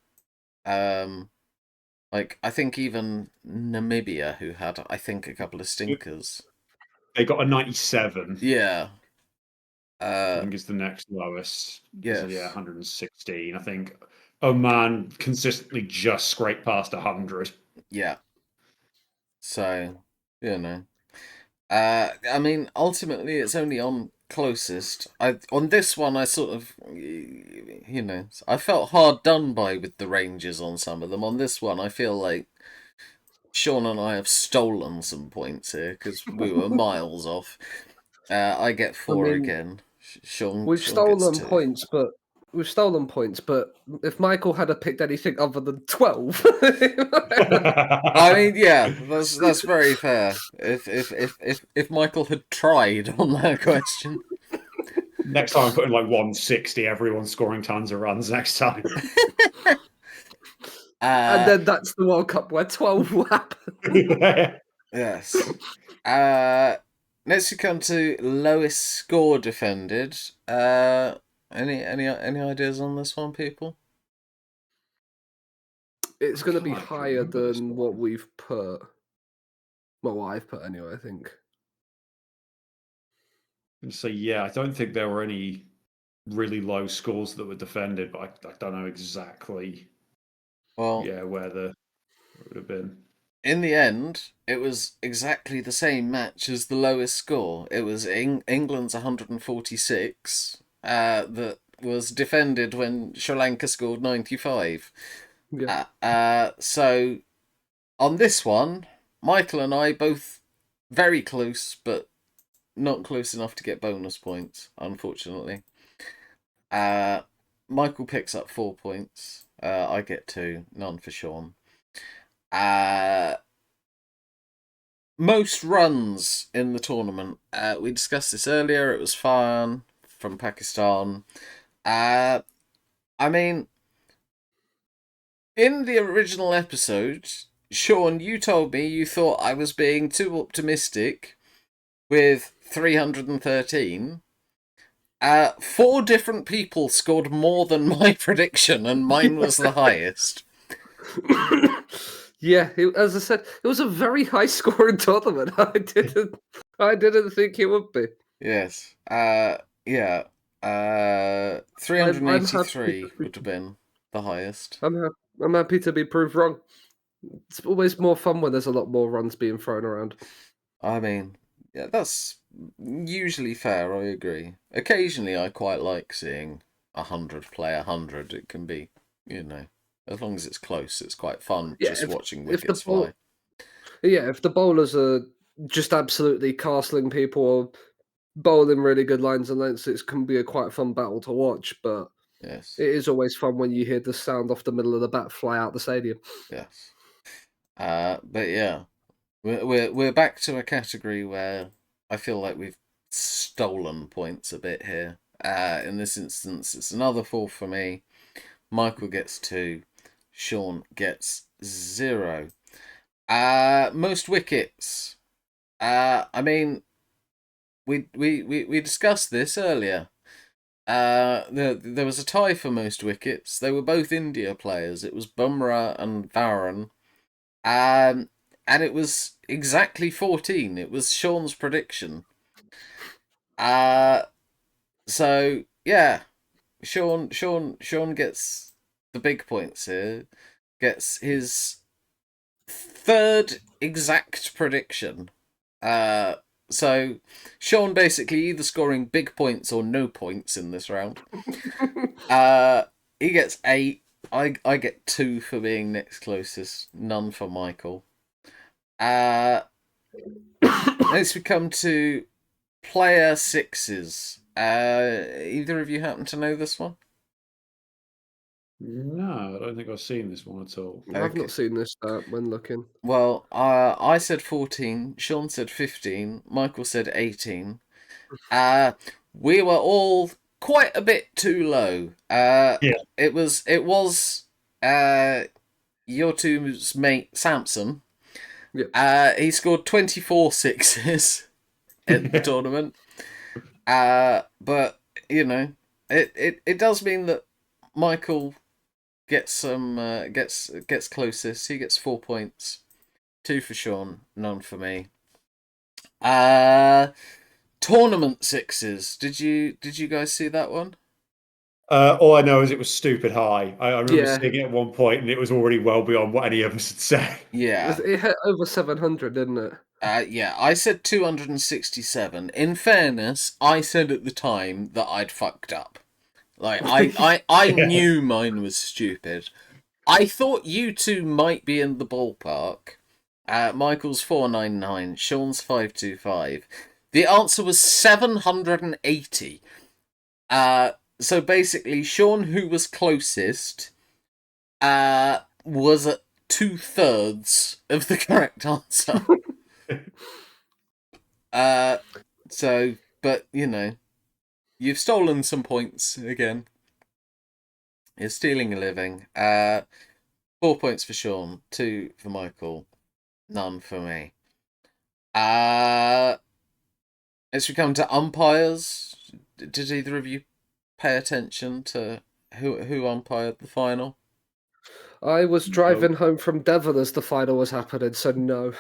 Like I think even Namibia, who had I think a couple of stinkers. They got a 97. Yeah. I think is the next lowest. Yes. So, yeah, 116. I think Oman consistently just scraped past 100. Yeah. So, you know. I mean, ultimately, it's only on closest. On this one, I sort of, I felt hard done by with the ranges on some of them. On this one, I feel like Sean and I have stolen some points here because we were miles off. I get 4 again. Sean gets 2. We've stolen points, but if Michael had picked anything other than 12, I mean, yeah, that's very fair. If Michael had tried on that question, next time I'm putting like 160, everyone's scoring tons of runs next time. And then that's the World Cup where 12 will happen. Yes. Next we come to lowest score defended. Any ideas on this one, people? It's going to be Can't higher remember this than what we've put. Well, what I've put anyway, I think. So yeah, I don't think there were any really low scores that were defended, but I don't know exactly. Well, yeah, where it would have been. In the end, it was exactly the same match as the lowest score. It was England's 146 that was defended when Sri Lanka scored 95. Yeah. So on this one, Michael and I both very close, but not close enough to get bonus points, unfortunately. Michael picks up 4 points. I get 2, none for Sean. Most runs in the tournament. We discussed this earlier. It was Farhan from Pakistan. I mean, in the original episode, Sean, you told me you thought I was being too optimistic with 313. 4 different people scored more than my prediction, and mine was the highest. Yeah, as I said, it was a very high-scoring tournament. I didn't think it would be. Yes. Yeah. 383 would have been the highest. I'm happy to be proved wrong. It's always more fun when there's a lot more runs being thrown around. I mean, yeah, that's usually fair. I agree. Occasionally, I quite like seeing 100 play 100. It can be, as long as it's close, it's quite fun just watching wickets fly. Yeah, if the bowlers are just absolutely castling people or bowling really good lines and lengths, it can be a quite fun battle to watch. But yes, it is always fun when you hear the sound off the middle of the bat fly out the stadium. Yes. But yeah, we're back to a category where I feel like we've stolen points a bit here. In this instance, it's another 4 for me. Michael gets 2. Sean gets 0. Most wickets. I mean, we discussed this earlier. There was a tie for most wickets. They were both India players. It was Bumrah and Varun. And it was exactly 14. It was Sean's prediction. So yeah, Sean gets the big points here. Gets his third exact prediction. Uh, so Sean basically either scoring big points or no points in this round. He gets 8. I get 2 for being next closest. None for Michael. Next we come to player sixes. Either of you happen to know this one? No, I don't think I've seen this one at all. I've Okay. not seen this when looking. Well, I said 14. Sean said 15. Michael said 18. We were all quite a bit too low. Yeah. It was your two's mate Samson. Yep. He scored 24 sixes in the tournament. But you know, it does mean that Michael gets some gets closest. He gets 4 points. 2 for Sean, none for me. Tournament sixes. Did you guys see that one? All I know is it was stupid high. I remember Yeah. seeing it at one point, and it was already well beyond what any of us had said. Yeah. It hit over 700, didn't it? Yeah, I said 267. In fairness, I said at the time that I'd fucked up. Like I Yeah. knew mine was stupid. I thought you two might be in the ballpark. Michael's 499, Sean's 525. The answer was 780. So basically, Sean, who was closest, was at 2/3 of the correct answer. So, but you know, you've stolen some points again. You're stealing a living. 4 points for Sean, 2 for Michael, none for me. As we come to umpires, did either of you pay attention to who umpired the final? I was driving home from Devon as the final was happening, so no.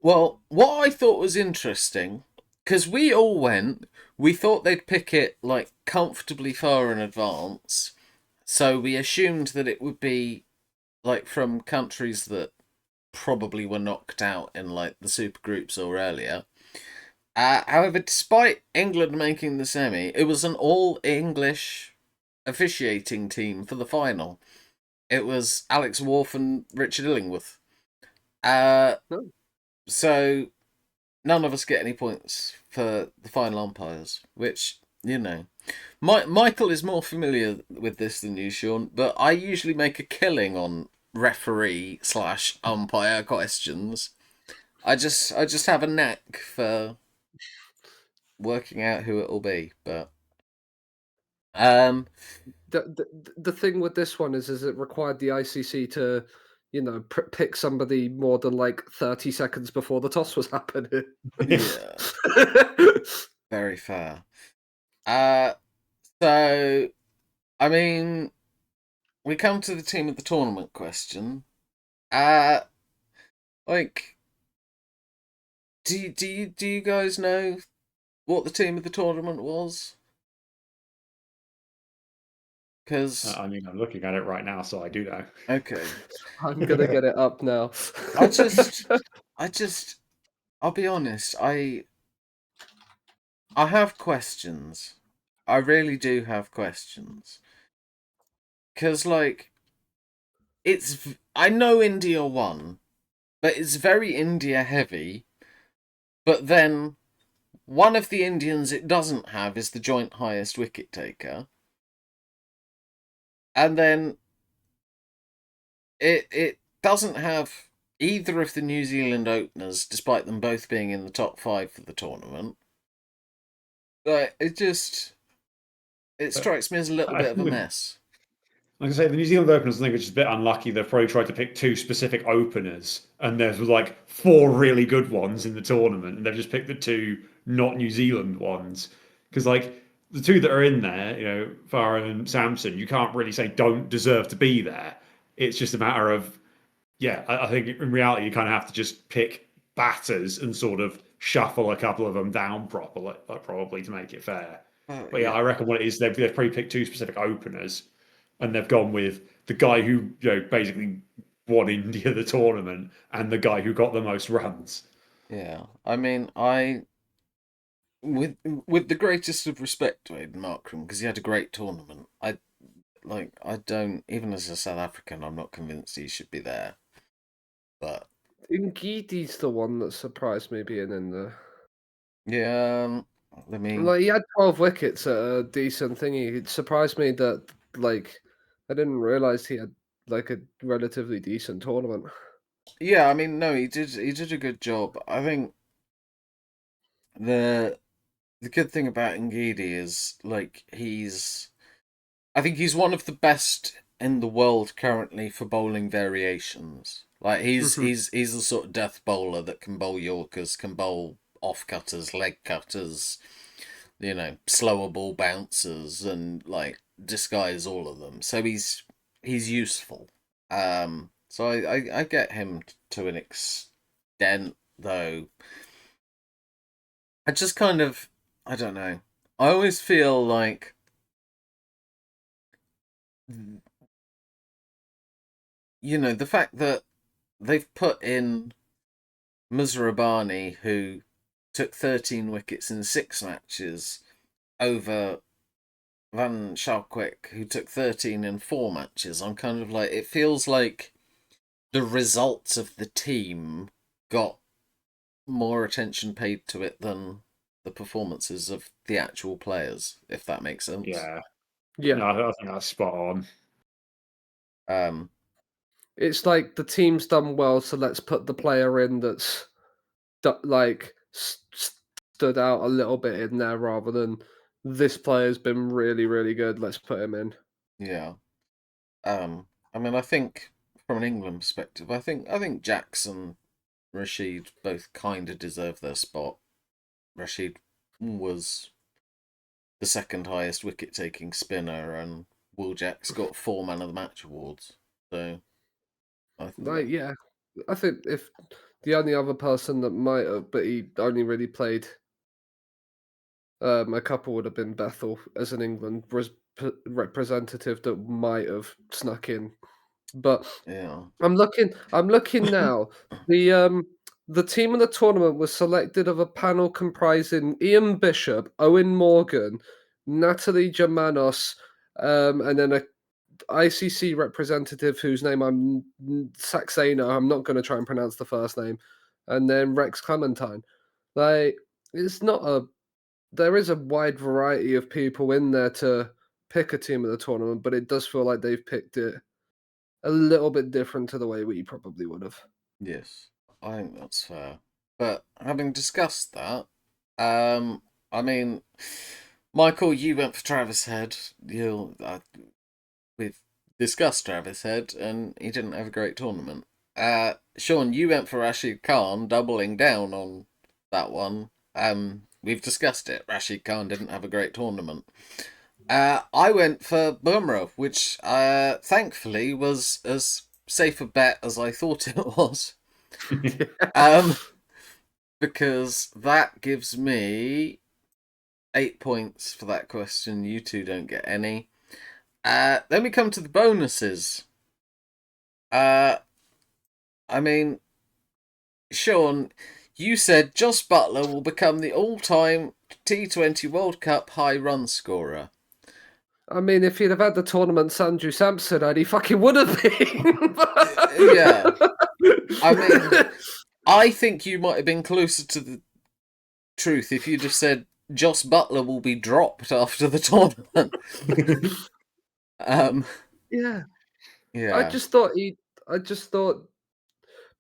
Well, what I thought was interesting, because we all went, we thought they'd pick it like comfortably far in advance, so we assumed that it would be like from countries that probably were knocked out in like the super groups or earlier. However, despite England making the semi, it was an all English officiating team for the final. It was Alex Wharf and Richard Illingworth. So none of us get any points for the final umpires, which, you know. Michael is more familiar with this than you, Sean, but I usually make a killing on referee/umpire questions. I just have a knack for working out who it'll be, but The thing with this one is it required the ICC to, pick somebody more than like 30 seconds before the toss was happening. yeah, very fair. So I mean, we come to the team of the tournament question. Like, do you guys know what the team of the tournament was? Because I mean, I'm looking at it right now, so I do know. okay, I'm gonna get it up now. I just, I'll be honest. I have questions. I really do have questions. Because like, I know India won, but it's very India heavy. But then one of the Indians it doesn't have is the joint highest wicket taker. And then it doesn't have either of the New Zealand openers, despite them both being in the top 5 for the tournament. But it strikes me as a little bit of a mess. Like I say, the New Zealand openers, I think, which is a bit unlucky. They've probably tried to pick two specific openers, and there's like 4 really good ones in the tournament, and they've just picked the 2 not New Zealand ones. Because like the 2 that are in there, Farah and Samson, you can't really say don't deserve to be there. It's just a matter of, yeah, I think in reality you kind of have to just pick batters and sort of shuffle a couple of them down properly, probably to make it fair. But yeah, Yeah. I reckon what it is, they've probably picked two specific openers, and they've gone with the guy who basically won India the tournament and the guy who got the most runs. Yeah. I mean, with the greatest of respect to Aidan Markram, because he had a great tournament. I don't, even as a South African, I'm not convinced he should be there. But Ngidi's the one that surprised me being in there. yeah, I mean, Like he had 12 wickets at a decent thingy. It surprised me that like I didn't realize he had like a relatively decent tournament. yeah, I mean, no, he did a good job. I think the the good thing about Ngidi is like I think he's one of the best in the world currently for bowling variations. Like he's the sort of death bowler that can bowl Yorkers, can bowl off cutters, leg cutters, slower ball bouncers, and like disguise all of them. So he's useful. So I get him to an extent, though. I just kind of, I don't know. I always feel like the fact that they've put in Muzrabani, who took 13 wickets in 6 matches, over Van Schalkwijk, who took 13 in 4 matches. I'm kind of like, it feels like the results of the team got more attention paid to it than the performances of the actual players, if that makes sense. Yeah, Yeah. no, I think that's spot on. Um, It's like the team's done well, so let's put the player in that's like stood out a little bit in there rather than this player's been really, really good. Let's put him in. yeah. I mean, I think from an England perspective, I think Jackson, Rashid both kind of deserve their spot. Rashid was the second highest wicket taking spinner, and Will Jacks got 4 Man of the Match awards. So I think, Yeah, I think if the only other person that might have, but he only really played a couple would have been Bethel as an England representative that might have snuck in. But yeah. I'm looking now. The team of the tournament was selected of a panel comprising Ian Bishop, Owen Morgan, Natalie Germanos, and then a ICC representative whose name I'm Saxena. I'm not going to try and pronounce the first name, and then Rex Clementine. Like it's not a. There is a wide variety of people in there to pick a team of the tournament, but it does feel like they've picked it a little bit different to the way we probably would have. Yes, I think that's fair. But having discussed that, I mean, Michael, you went for Travis Head. We've discussed Travis Head, and he didn't have a great tournament. Sean, you went for Rashid Khan, doubling down on that one. We've discussed it. Rashid Khan didn't have a great tournament. I went for Bumrah, which thankfully was as safe a bet as I thought it was. Because that gives me 8 points for that question. You two don't get any. Then we come to the bonuses. I mean, Sean, you said Joss Butler will become the all-time T20 World Cup high run scorer. I mean, if he'd have had the tournament Sanju Samson had, he fucking would have been. Yeah. I mean, I think you might have been closer to the truth if you'd have said Joss Butler will be dropped after the tournament. Yeah. Yeah. I just thought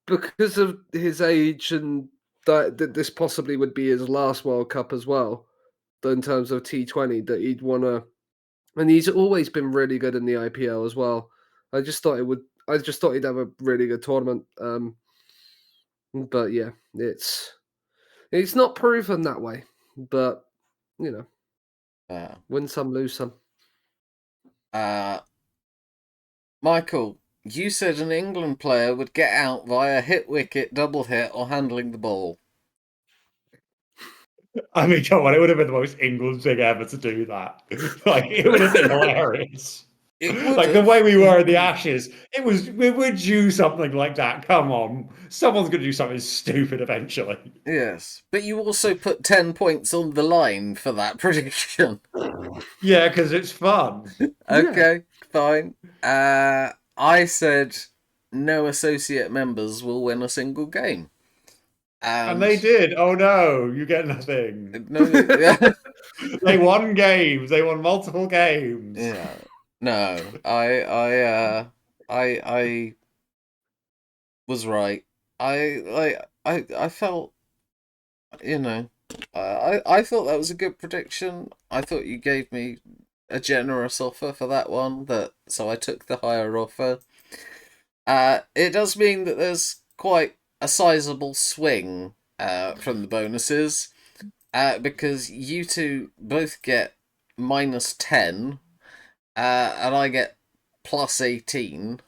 because of his age and that this possibly would be his last World Cup as well, in terms of T20, that he'd want to. And he's always been really good in the IPL as well. I just thought he'd have a really good tournament. But yeah, it's not proven that way. But win some, lose some. Michael, you said an England player would get out via hit wicket, double hit, or handling the ball. I mean, come on, it would have been the most England thing ever to do that. Like, it would have been hilarious. It would Like, the have. way we were in the Ashes, we would do something like that. Come on. Someone's going to do something stupid eventually. Yes, but you also put 10 points on the line for that prediction. Yeah, because it's fun. Okay, fine. I said no associate members will win a single game. And they did. Oh no, you get nothing. No, yeah. They won games. They won multiple games. Yeah. No, I was right. I felt, I thought that was a good prediction. I thought you gave me a generous offer for that one, so I took the higher offer. It does mean that there's quite a sizable swing from the bonuses, because you two both get -10, and I get +18.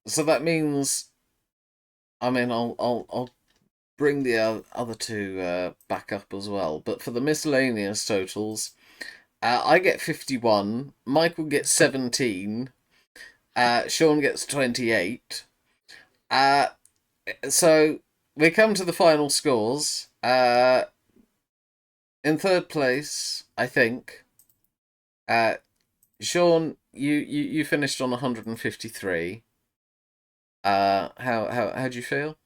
So that means, I mean, I'll bring the other two back up as well. But for the miscellaneous totals, I get 51, Michael gets 17, Sean gets 28. So we come to the final scores. In third place, I think, Sean, you finished on 153. How do you feel?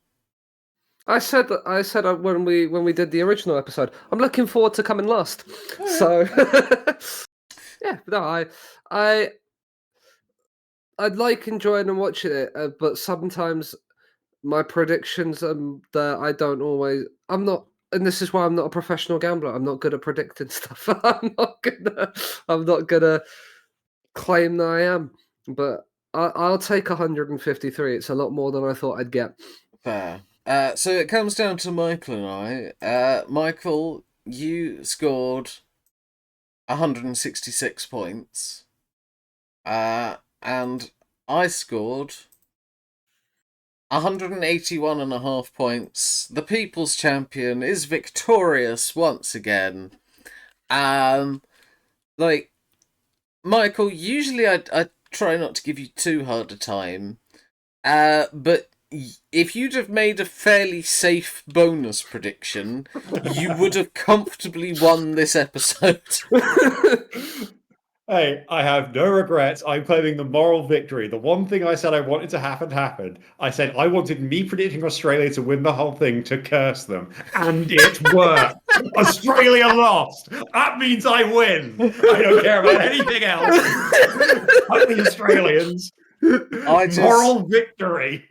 I said when we did the original episode, I'm looking forward to coming last. So yeah, no, I like enjoying and watching it, but sometimes my predictions that I don't always. I'm not, and this is why I'm not a professional gambler. I'm not good at predicting stuff. I'm not gonna claim that I am, but I'll take 153. It's a lot more than I thought I'd get. Fair. So it comes down to Michael and I. Michael, you scored 166 points. And I scored 181.5 points. The People's Champion is victorious once again. Like, Michael, usually I try not to give you too hard a time. But if you'd have made a fairly safe bonus prediction, you would have comfortably won this episode. Hey, I have no regrets. I'm claiming the moral victory. The one thing I said I wanted to happen happened. I said I wanted me predicting Australia to win the whole thing to curse them. And it worked. Australia lost. That means I win. I don't care about anything else. Fuck the Australians. Moral victory.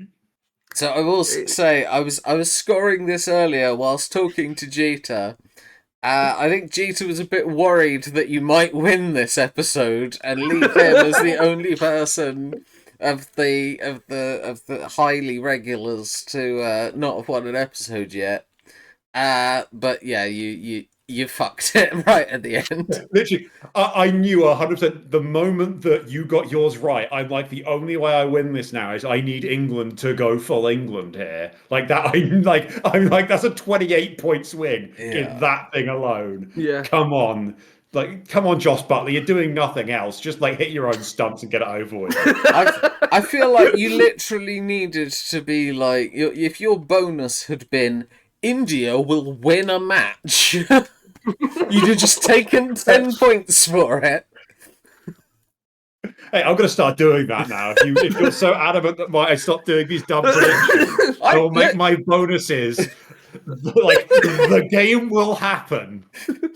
So I will say, I was scoring this earlier whilst talking to Jeter. I think Jeter was a bit worried that you might win this episode and leave him as the only person of the highly regulars to not have won an episode yet. But yeah, you fucked it right at the end. Literally, I knew 100% the moment that you got yours right. I'm like, the only way I win this now is I need England to go full England here. Like that, I'm like, that's a 28-point swing in that thing alone. Yeah. Come on. Like, come on, Josh Butler, you're doing nothing else. Just like hit your own stunts and get it over with. I feel like you literally needed to be like, if your bonus had been India will win a match, you'd have just taken 10 points for it. Hey, I'm going to start doing that now. If you're so adamant that I stop doing these dumb predictions, I will make my bonuses. Like, the game will happen.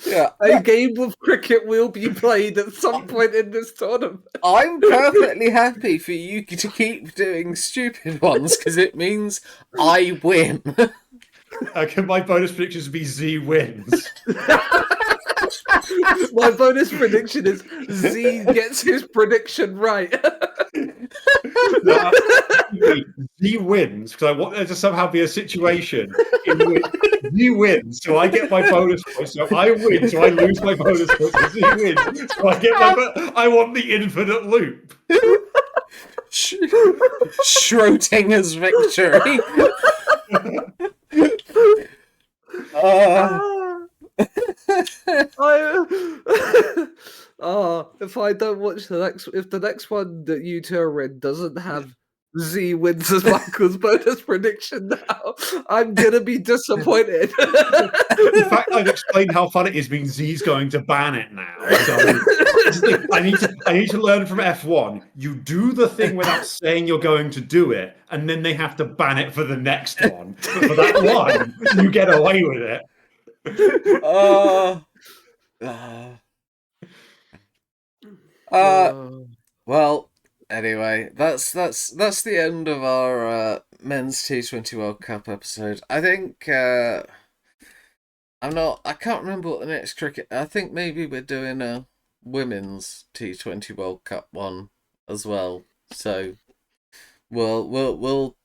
Yeah, a game of cricket will be played at some point in this tournament. I'm perfectly happy for you to keep doing stupid ones because it means I win. Can my bonus predictions be Z wins? My bonus prediction is Z gets his prediction right. No, Z wins because I want there to somehow be a situation in which Z wins, so I get my bonus points. So I win, so I lose my bonus points. So Z wins, so I get my. I want the infinite loop. Schrodinger's victory. I don't watch if the next one that you two are in doesn't have Z wins as Michael's bonus prediction now, I'm gonna be disappointed. The fact I've explained how fun it is means Z's going to ban it now. So I need to learn from F1. You do the thing without saying you're going to do it, and then they have to ban it for the next one. But for that one, you get away with it. Well, anyway, that's the end of our men's T20 World Cup episode. I think I can't remember what the next cricket. I think maybe we're doing a women's T20 World Cup one as well. So we'll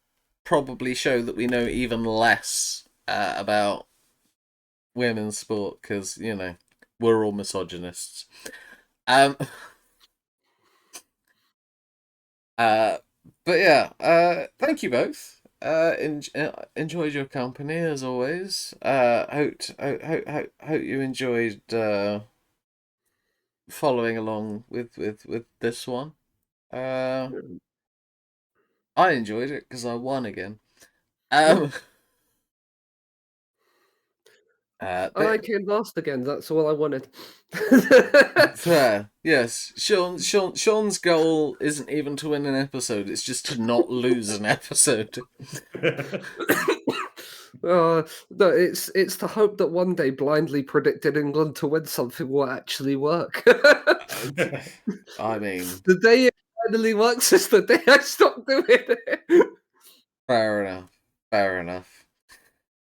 probably show that we know even less about women's sport because we're all misogynists. But yeah, thank you both. Enjoyed your company as always. Hope you enjoyed following along with this one. I enjoyed it because I won again. I came last again. That's all I wanted. Fair, yes. Sean's goal isn't even to win an episode; it's just to not lose an episode. No, it's to hope that one day blindly predicting England to win something will actually work. I mean, the day it finally works is the day I stop doing it. Fair enough. Fair enough.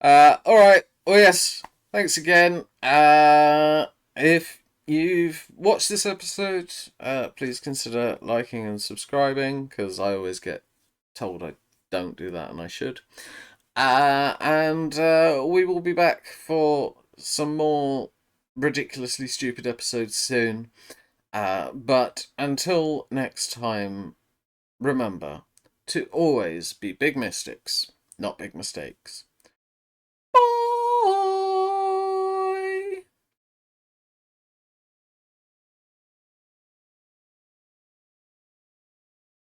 All right. Well, yes. Thanks again. If you've watched this episode, please consider liking and subscribing because I always get told I don't do that and I should. And we will be back for some more ridiculously stupid episodes soon. But until next time, remember to always be big mystics, not big mistakes.